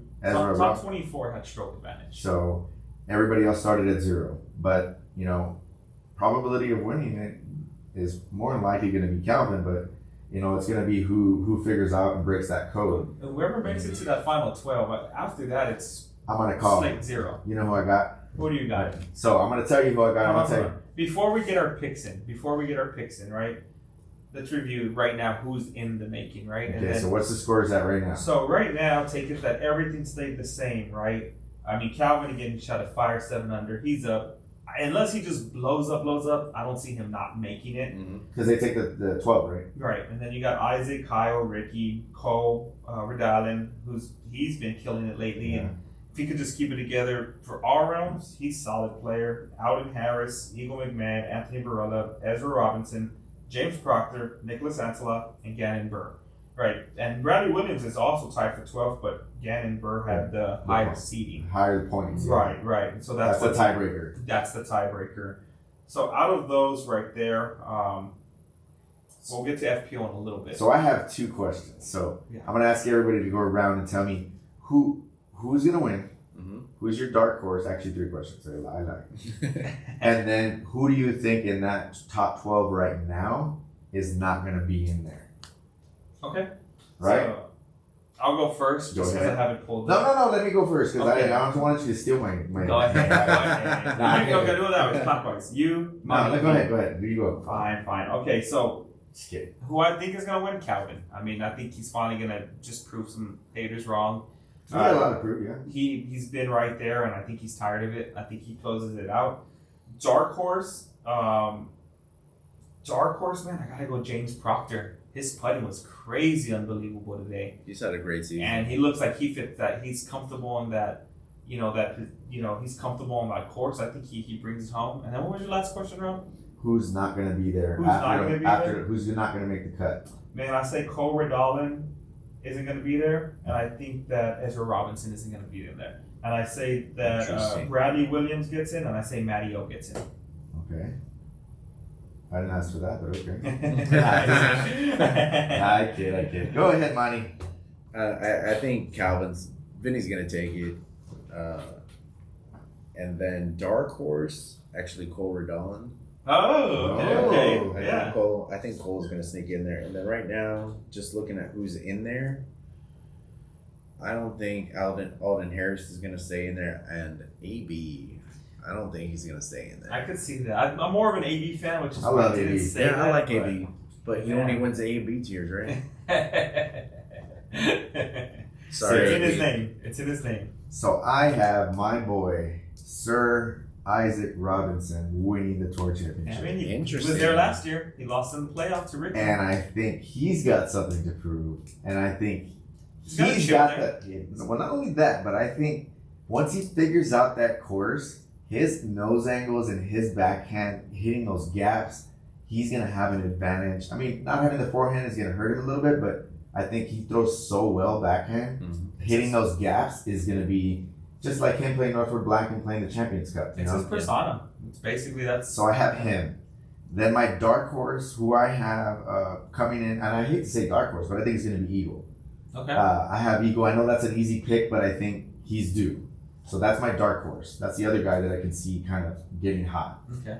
Top 24 had stroke advantage. So everybody else started at 0. But, probability of winning it is more than likely going to be Calvin, but it's going to be who figures out and breaks that code. Whoever makes it to that final 12, after that I'm going to call slate 0. You know who I got? Who do you got? So I'm going to tell you who I got. Before we get our picks in, right? Let's review right now who's in the making, right? Okay, so what's the scores at right now? So right now, take it that everything stayed the same, right? Calvin again, he shot a fire 7 under. He's up. Unless he just blows up, I don't see him not making it. Because they take the 12, right? Right, and then you got Isaac, Kyle, Ricky, Cole, Redalin, he's been killing it lately. Yeah. And if he could just keep it together for all rounds, he's a solid player. Alden Harris, Eagle McMahon, Anthony Barella, Ezra Robinson, James Proctor, Nicholas Ansela, and Gannon Burr. Right, and Bradley Williams is also tied for 12th, but Gannon Burr had the higher seeding. Higher points. Yeah. Right. So that's the tiebreaker. That's the tiebreaker. So out of those right there, we'll get to FPO in a little bit. So I have 2 questions. So yeah. I'm going to ask everybody to go around and tell me who's going to win, who's your dark horse. Actually, 3 questions. So I like. And then who do you think in that top 12 right now is not going to be in there? Okay. Right? So, I'll go first just because I have it pulled up. No, let me go first because I don't want you to steal my Go ahead. You go do it that way. Clockwise. Go ahead. You go. Fine. Okay, so just kidding. Who I think is going to win? Calvin. I think he's finally going to just prove some haters wrong. He got a lot of proof, yeah. He's been right there, and I think he's tired of it. I think he closes it out. Dark horse, man, I gotta go James Proctor. His putting was crazy unbelievable today. He's had a great season. And he looks like he fits that. He's comfortable on that, he's comfortable on that course. I think he brings it home. And then what was your last question, Rob? Who's not going to be there? Who's not going to make the cut? Man, I say Cole Redolin isn't going to be there. And I think that Ezra Robinson isn't going to be in there. And I say that Bradley Williams gets in, and I say Matty O gets in. Okay. I didn't ask for that, but okay. I kid. Go ahead, Monty. I think Vinny's going to take it. And then Dark Horse, actually Cole Redolin. Oh, okay. Yeah. I think Cole's going to sneak in there. And then right now, just looking at who's in there, I don't think Alden Harris is going to stay in there. And AB, I don't think he's going to stay in there. I could see that. I'm more of an AB fan, which is I love AB. Yeah, I like AB. But he only wins the A and B tiers, right? Sorry. It's in his name. So I have my boy, Sir Isaac Robinson, winning the Tour Championship. He was there last year. He lost in the playoff to Ricky. And I think he's got something to prove. And I think he's got that. Well, not only that, but I think once he figures out that course, his nose angles and his backhand hitting those gaps, he's gonna have an advantage. I mean, not having the forehand is gonna hurt him a little bit, but I think he throws so well backhand. Mm-hmm. Hitting those gaps is gonna be just like him playing Northwood Black and playing the Champions Cup. It's his persona. It's basically that's. So I have him. Then my dark horse, who I have coming in, and I hate to say dark horse, but I think it's gonna be Eagle. Okay. I have Eagle. I know that's an easy pick, but I think he's due. So that's my dark horse. That's the other guy that I can see kind of getting hot. Okay.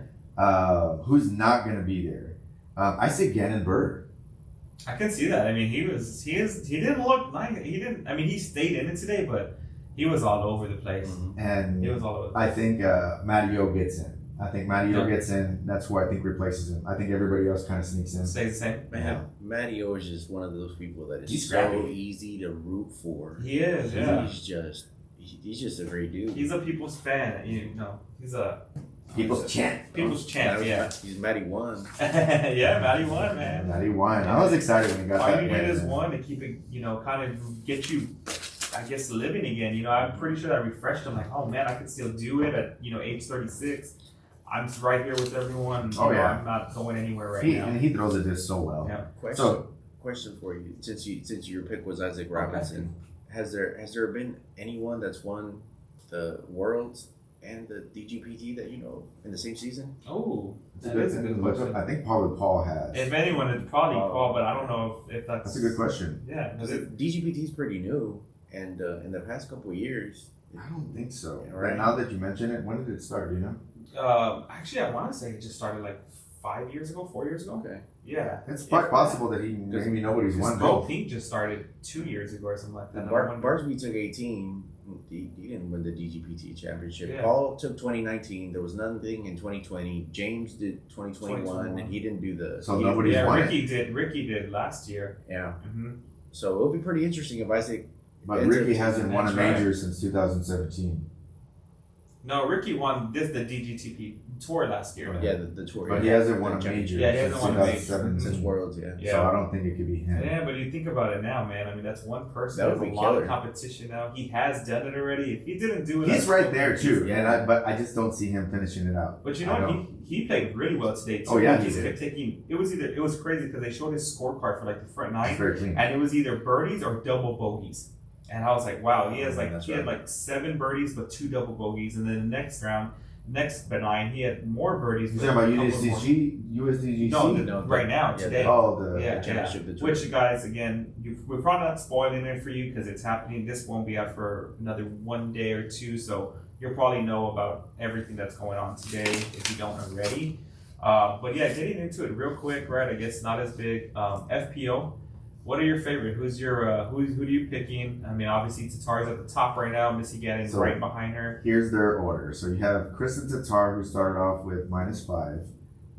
Who's not going to be there? I say Gannon Bird. I can see that. I mean, he didn't look like, he stayed in it today, but he was all over the place. Mm-hmm. And he was all over the place. I think Matty O gets in. I think Matty O gets in. That's who I think replaces him. I think everybody else kind of sneaks in. Stays the same. Man, Matty O is just one of those people that is he's so scrappy. Easy to root for. He is, yeah. He's just a great dude. He's a people's fan, He's a people's champ. People's champ, yeah. He's Matty won. Yeah, Matty won, man. Matty won. I was excited when he got all that you win. need is one to keep it, kind of get you, I guess, living again. I'm pretty sure that refreshed him. Like, oh man, I can still do it at age 36. I'm right here with everyone. I'm not going anywhere right now. And he throws it just so well. Yeah. Question for you. Since your pick was Isaac Robinson, has there been anyone that's won the Worlds and the DGPT that you know in the same season? Oh, that is a good question. I think probably Paul has. If anyone, it's probably Paul, but I don't know if that's. That's a good question. Yeah, DGPT is pretty new, and in the past couple of years. I don't think so. Right. Now that you mention it, when did it start? Do you know? Actually, I want to say it just started like 4 years ago. Okay. Yeah. It's quite possible that maybe nobody's won. Gold Pink just started 2 years ago or something like that. Barsby took 18. He didn't win the DGPT championship. Yeah. Paul took 2019. There was nothing in 2020. James did 2021, and he didn't do the. So nobody's won. Ricky did last year. Yeah. Mm-hmm. So it'll be pretty interesting if Isaac. But Ricky hasn't won a major since 2017. No, Ricky won the DGTP tour last year. Yeah, the tour. But he hasn't won a major since 2007. Since Worlds, yeah. So I don't think it could be him. Yeah, but you think about it now, man. I mean, that's one person. That would There's be a lot killer. of competition now. He has done it already. If he didn't do it, He's right there too. Yeah. But I just don't see him finishing it out. But he played really well today too. Oh yeah, he kept taking. It was crazy because they showed his scorecard for like the front nine, very clean. and it was either birdies or double bogeys. And I was like, wow, he had like 7 birdies but 2 double bogeys, and then the next round, next nine, he had more birdies. You're talking about USDGC? No, right now, today. Oh, the championship. Which, guys, again, we're probably not spoiling it for you because it's happening. This won't be out for another 1 day or 2, so you'll probably know about everything that's going on today if you don't already. But yeah, getting into it real quick, right? I guess not as big. FPO. What are your favorite? Who do you picking? I mean, obviously Tatar's at the top right now. Missy Gannon's right behind her. Here's their order. So you have Kristen Tatar, who started off with -5,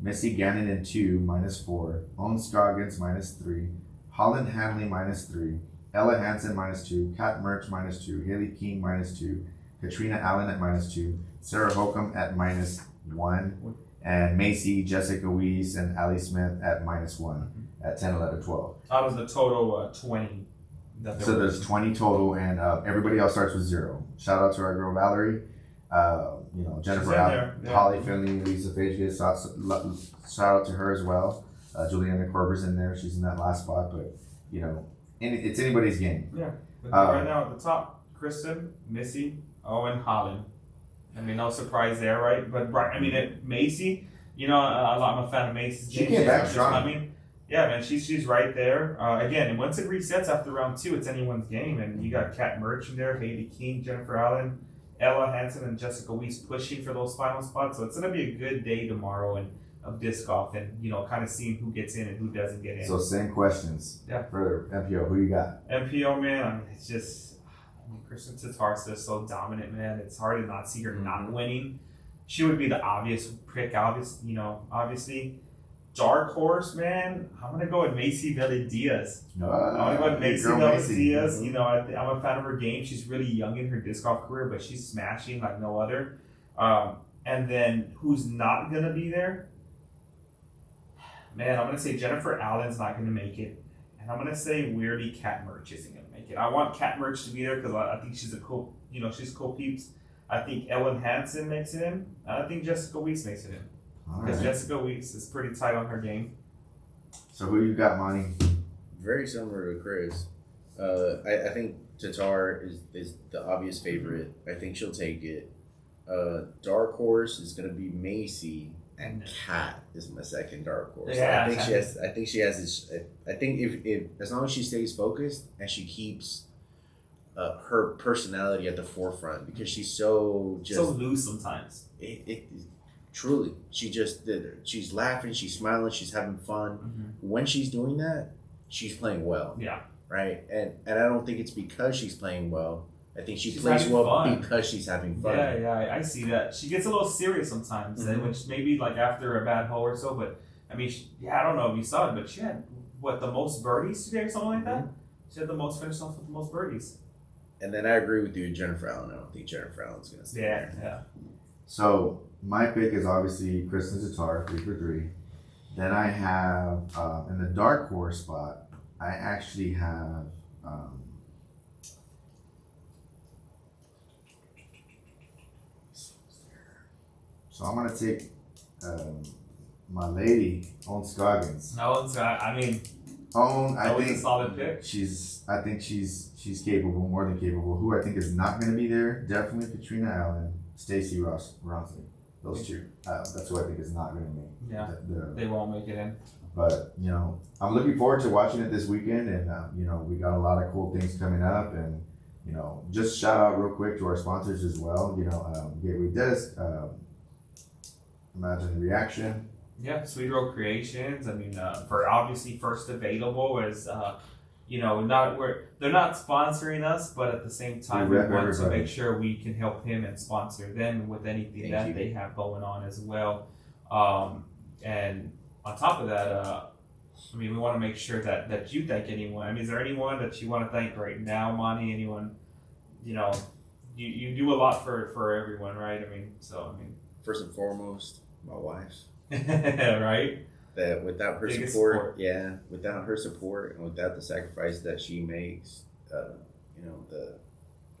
Missy Gannon in 2, -4, Owen Scoggins -3, Holland Hanley -3, Ella Hansen -2, Kat Merch -2, Haley King -2, Katrina Allen at -2, Sarah Holcomb at -1, and Macy, Jessica Weiss, and Allie Smith at -1. At 10, 11, 12. Out of the total 20. So there's 20 total, and everybody else starts with 0. Shout out to our girl Valerie, Jennifer Allen, Holly Finley, Lisa Fages. Shout out to her as well. Juliana Corber's in there. She's in that last spot, but it's anybody's game. Yeah. Right now at the top, Kristen, Missy, Owen, Holland. I mean, no surprise there, right? But Macy, I'm a fan of Macy's. She came back strong. Yeah, man, she's right there. Again, once it resets after round 2, it's anyone's game. And you got Kat Merch in there, Haley King, Jennifer Allen, Ella Hansen, and Jessica Weiss pushing for those final spots. So it's going to be a good day tomorrow of disc golf and, kind of seeing who gets in and who doesn't get in. So same questions for MPO. Who you got? MPO, man, it's just, Kristen Tatar's just so dominant, man. It's hard to not see her not winning. She would be the obvious pick, obviously. Dark horse, man. I'm gonna go with Macy Vela-Diaz. I'm gonna go with Macy Vela-Diaz. I'm a fan of her game. She's really young in her disc golf career, but she's smashing like no other. And then who's not gonna be there? Man, I'm gonna say Jennifer Allen's not gonna make it, and I'm gonna say weirdly Kat Merch isn't gonna make it. I want Kat Merch to be there because I think she's a cool, she's cool peeps. I think Ellen Hansen makes it in. And I think Jessica Weeks makes it in. Because right. Jessica Weeks is pretty tight on her game. So who you got, Monty? Very similar to Chris. I think Tatar is the obvious favorite. I think she'll take it. Dark horse is gonna be Macy, and Kat is my second dark horse. Yeah, I think she has this. I think if as long as she stays focused and she keeps her personality at the forefront, because she's so loose sometimes. Truly, she's laughing, she's smiling, she's having fun. Mm-hmm. When she's doing that, she's playing well. Yeah. Right? And I don't think it's because she's playing well. I think she's plays having well fun. because she's having fun. Yeah, I see that. She gets a little serious sometimes, which maybe like after a bad hole or so, but I mean, I don't know if you saw it, but she had, the most birdies today or something like that? She had the most, finished off with the most birdies. And then I agree with you, Jennifer Allen. I don't think Jennifer Allen's going to stay there. Yeah. So my pick is obviously Kristen Tatar, 3 for 3. Then I have, in the dark horse spot, I actually have, so I'm going to take my lady, Owen Scoggins. No, I mean, Owen, I think a solid pick. She's capable, more than capable. Who I think is not going to be there, definitely Katrina Allen, Stacey Ronsley. Those two. That's who I think is not going to make. Yeah, they won't make it in. But, I'm looking forward to watching it this weekend, and, we got a lot of cool things coming up, and, just shout out real quick to our sponsors as well, Gateway Disc, Imagine Reaction. Yeah, Sweet Roll Creations. I mean, for obviously first available is, they're not sponsoring us, but at the same time, we want to make sure we can help him and sponsor them with anything they have going on as well. And on top of that, we want to make sure that you thank anyone. I mean, is there anyone that you want to thank right now, Monty? Anyone, you do a lot for everyone, right? First and foremost, my wife. Right? That without her support, without her support and without the sacrifice that she makes,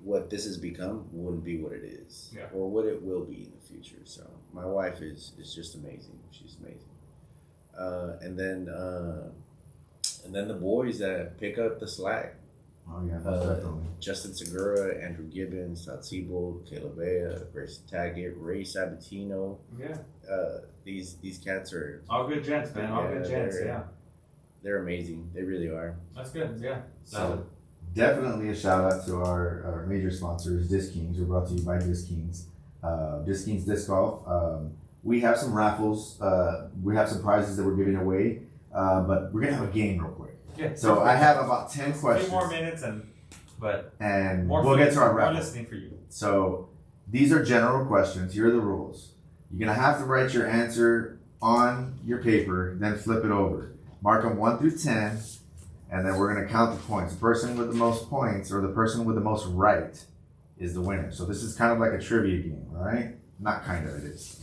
what this has become wouldn't be what it is, or what it will be in the future. So my wife is just amazing. She's amazing. And then the boys that pick up the slack. Oh yeah, definitely. Justin Segura, Andrew Gibbons, Todd Siebold, Caleb Bea, Grayson Taggett, Ray Sabatino. Yeah. These cats are all good gents, man. All good gents. They're amazing. They really are. That's good. Yeah. So definitely a shout out to our major sponsors, Disc Kings. We're brought to you by Disc Kings. Disc Kings Disc Golf. We have some raffles. We have some prizes that we're giving away. But we're gonna have a game real quick. Yeah. So I have about 10 questions. 3 more minutes and we'll get to our raffle. More listening for you. So these are general questions. Here are the rules. You're gonna have to write your answer on your paper, then flip it over. Mark them 1 through 10, and then we're gonna count the points. The person with the most points or the person with the most right is the winner. So this is kind of like a trivia game, all right? Not kind of, it is.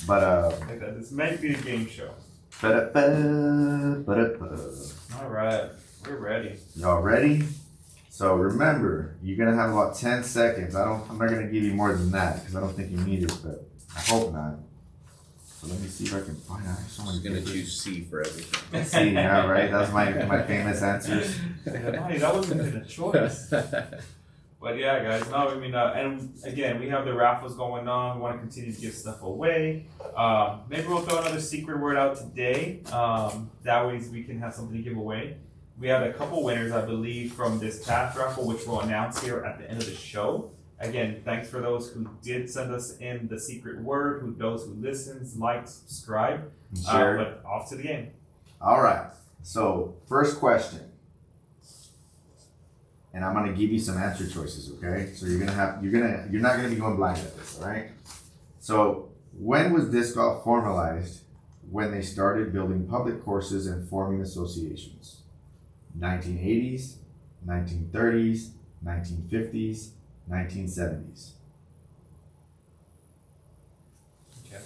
But this might be a game show. All right, we're ready. Y'all ready? So remember, you're gonna have about 10 seconds. I'm not gonna give you more than that because I don't think you need it, but I hope not. So let me see if I can find out. Someone's gonna choose C for everything. C, yeah, right. That's my famous answers. Monty, that wasn't even a choice. But yeah, guys, and again, we have the raffles going on. We want to continue to give stuff away. Maybe we'll throw another secret word out today. That way we can have something to give away. We have a couple winners, I believe, from this past raffle, which we'll announce here at the end of the show. Again, thanks for those who did send us in the secret word, those who listens, likes, subscribe. Sure. But off to the game. All right. So first question. And I'm gonna give you some answer choices, okay? So you're not gonna be going blind at this, all right? So when was disc golf formalized? When they started building public courses and forming associations? 1980s, 1930s, 1950s, 1970s. Okay.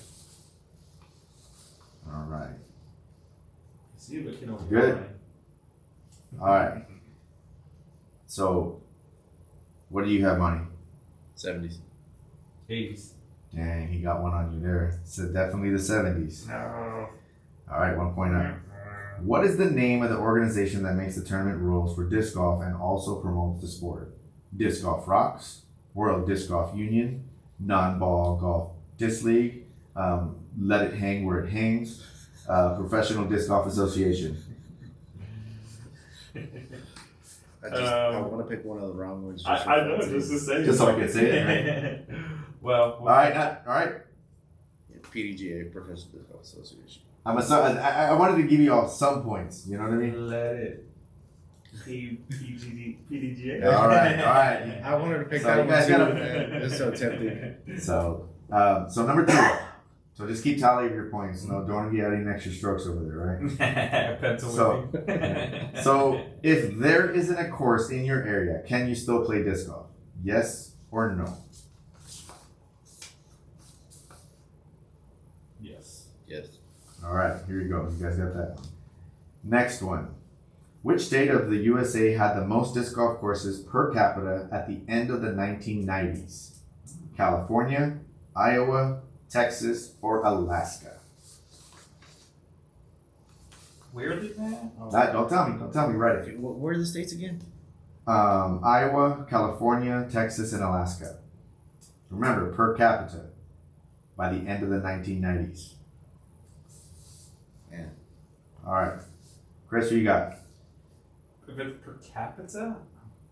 All right. See you looking over. Good. All right. So, what do you have, Monty? 70s. 80s. Dang, he got one on you there. So definitely the 70s. No. All right, 1 point up. What is the name of the organization that makes the tournament rules for disc golf and also promotes the sport? Disc Golf Rocks, World Disc Golf Union, Non-Ball Golf Disc League, Let It Hang Where It Hangs, Professional Disc Golf Association. I want to pick one of the wrong ones. I know, just to say. Just so I can say it, right? Well, All right. Yeah, PDGA, Professional Disc Golf Association. I wanted to give you all some points. You know what I mean? let it. PDGA. All right. I wanted to pick So that you one guys too. gotta- Man. It's so tempting. So number 2. So just keep tally of your points. No, don't be adding extra strokes over there, right? Pencil So- whipping. So if there isn't a course in your area, can you still play disc golf? Yes or no? Yes. Yes. All right, here you go. You guys got that one. Next one. Which state of the USA had the most disc golf courses per capita at the end of the 1990s? California, Iowa, Texas, or Alaska? Where did that? Oh. Don't tell me. Write it. Where are the states again? Iowa, California, Texas, and Alaska. Remember, per capita by the end of the 1990s. Yeah. All right. Chris, who you got? If it's per capita, I'm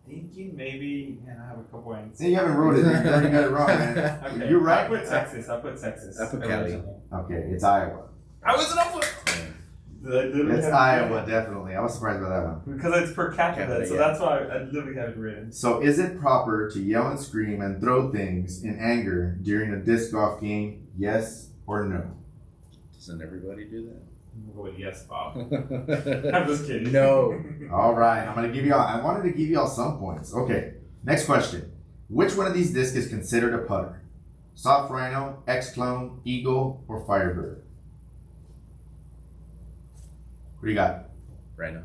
thinking maybe. Man, I have a couple answers. See, you haven't wrote it. You already got it wrong, man. Okay. You're right. I put Texas. I put Cali. Okay, it's Iowa. I wasn't up with. It's Iowa, definitely. I was surprised by that one. Because it's per capita, Capita, so yeah. that's why I literally have it written. So, is it proper to yell and scream and throw things in anger during a disc golf game? Yes or no? Doesn't everybody do that? I'm going to go with yes, Bob. I'm just kidding. No. All right, I'm gonna give y'all. I wanted to give y'all some points. Okay, next question. Which one of these discs is considered a putter? Soft Rhino, X-Clone, Eagle, or Firebird? What do you got? Rhino.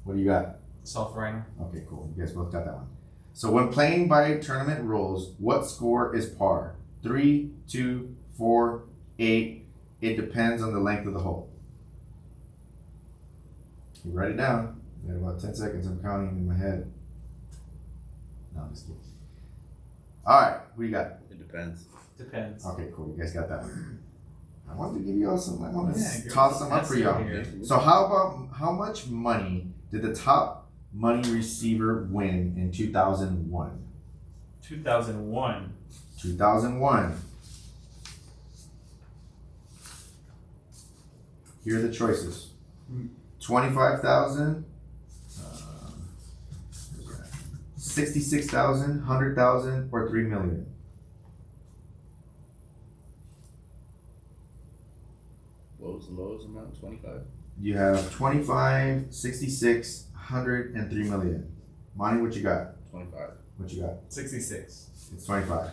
What do you got? Soft Rhino. Okay, cool. You guys both got that one. So when playing by tournament rules, what score is par? 3, 2, 4, 8. It depends on the length of the hole. You write it down. You got about 10 seconds. I'm counting in my head. No, I'm just kidding. All right, what you got? It depends. Depends. Okay, cool. You guys got that one. I wanted to give you all some. I want to Yeah, toss some up for y'all. here. So how much money did the top money receiver win in 2001? 2001. 2001. Here are the choices: 25,000, 66,000, 100,000, or 3 million. What was the lowest amount? 25? You have 25, 66, 100, and 3 million. Monty, what you got? 25. What you got? 66. It's 25.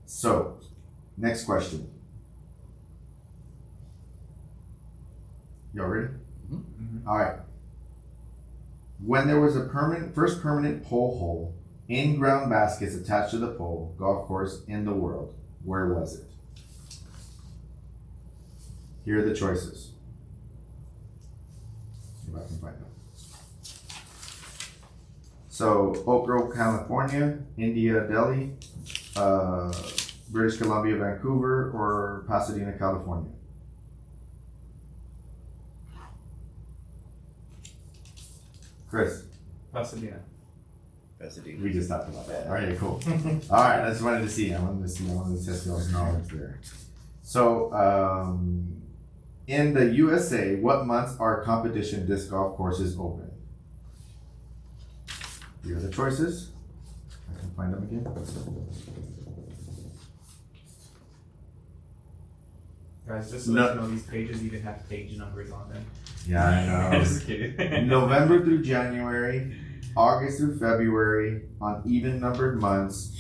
So, next question. Y'all ready? Mm-hmm. All right. When there was a first permanent pole hole in ground baskets attached to the pole golf course in the world, where was it? Here are the choices. See if I can find them. So, Oak Grove, California, India, Delhi, British Columbia, Vancouver, or Pasadena, California. Chris, Pasadena. Pasadena. we just talked about that. All right, cool. All right, I just wanted to see. I wanted to test y'all's knowledge there. So, in the USA, what months are competition disc golf courses open? Here are the choices. I can find them again. Guys, just so No. you know, these pages even have page numbers on them. Yeah, I know. Just kidding. November through January, August through February on even numbered months,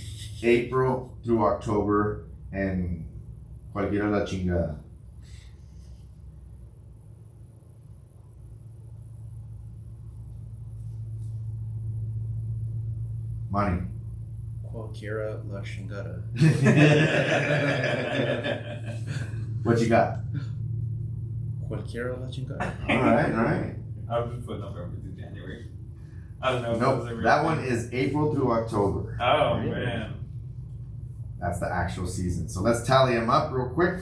April through October, and cualquiera la chingada. Money. Qualquiera la chingada. What you got? Cualquiera la chingada. All right. I would just put November through January. I don't know. Nope. That one is April through October. Oh man. That's the actual season. So let's tally them up real quick.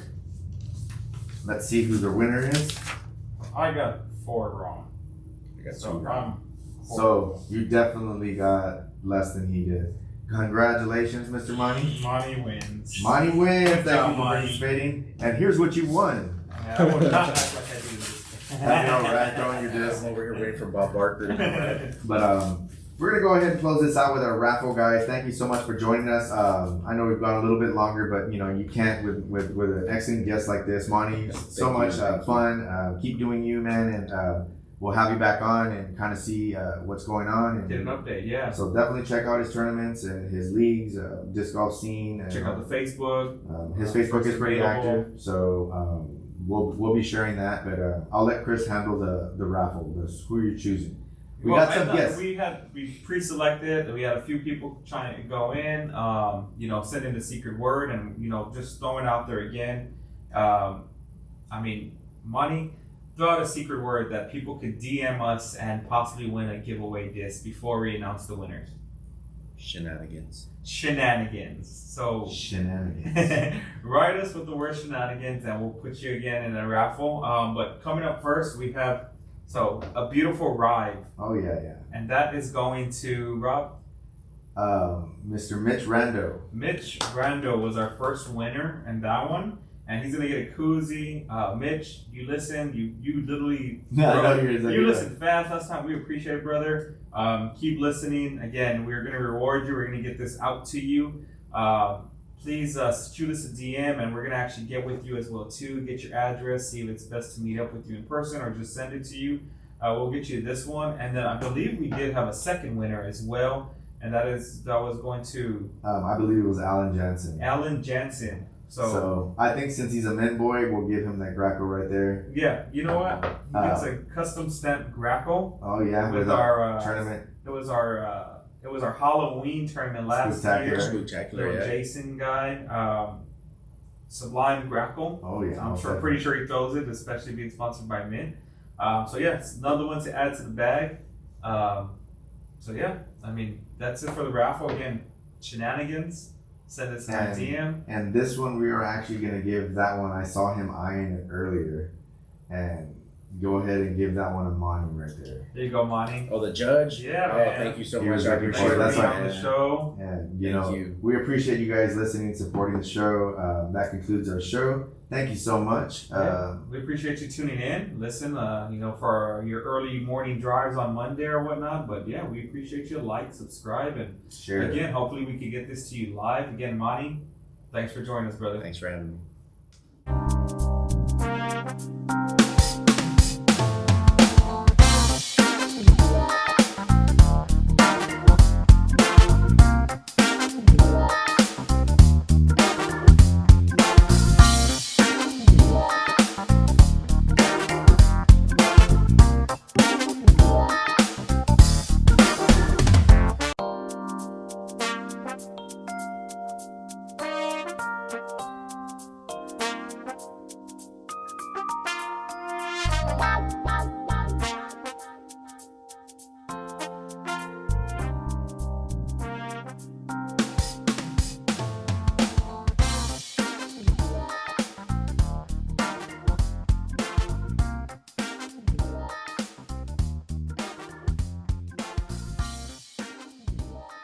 Let's see who the winner is. I got 4 wrong. I got So 2 wrong. So you definitely got less than he did. Congratulations, Mr. Money. Money wins. Money wins. Thank job, you for Money. participating. And here's what you won. I would not act like I do this. I know, right? Throwing your disc. I'm over here waiting for Bob Barker. But we're gonna go ahead and close this out with our raffle, guys. Thank you so much for joining us. I know we've gone a little bit longer, but you can't with an excellent guest like this, Monty. So much fun. Keep doing you, man, and we'll have you back on and kind of see what's going on. And Get an update, yeah. so definitely check out his tournaments and his leagues, disc golf scene. And, Check out the Facebook. his Facebook is pretty available. active, so we'll be sharing that. But I'll let Chris handle the raffle. Who you're choosing. We got some guests. We pre-selected. We had a few people trying to go in. Send in the secret word, and just throwing out there again. Money. Throw out a secret word that people could DM us and possibly win a giveaway disc before we announce the winners. Shenanigans. So Shenanigans. write us with the word shenanigans, and we'll put you again in a raffle. But coming up first, we have a beautiful ride. Oh yeah. And that is going to Rob. Mr. Mitch Rando. Mitch Rando was our first winner in that one, and he's gonna get a koozie. Mitch, you listen. You literally. You listened fast last time. We appreciate it, brother. Keep listening. Again, we're gonna reward you. We're gonna get this out to you. Please shoot us a DM, and we're gonna actually get with you as well too. Get your address. See if it's best to meet up with you in person or just send it to you. We'll get you this one, and then I believe we did have a second winner as well, and that was going to. I believe it was Alan Jansen. Alan Jansen. So I think since he's a men boy, we'll give him that grackle right there. Yeah, you know what? It's a custom stamped grackle. Oh yeah, with our tournament. It was our Halloween tournament last year. Spectacular, Little Jason guy. Sublime grackle. Oh yeah, I'm pretty sure he throws it, especially being sponsored by Mint. It's another one to add to the bag. That's it for the raffle. Again, shenanigans. Send us a DM. And this one we are actually going to give that one. I saw him eyeing it earlier, and go ahead and give that one a Monty right there. There you go, Monty. Oh, the judge? Yeah, man. Thank you so much. I appreciate That's it. on the show. And we appreciate you guys listening, supporting the show. That concludes our show. Thank you so much. We appreciate you tuning in. Listen, for your early morning drives on Monday or whatnot. But yeah, we appreciate you. Like, subscribe, and share. Again, hopefully we can get this to you live. Again, Monty, thanks for joining us, brother. Thanks for having me.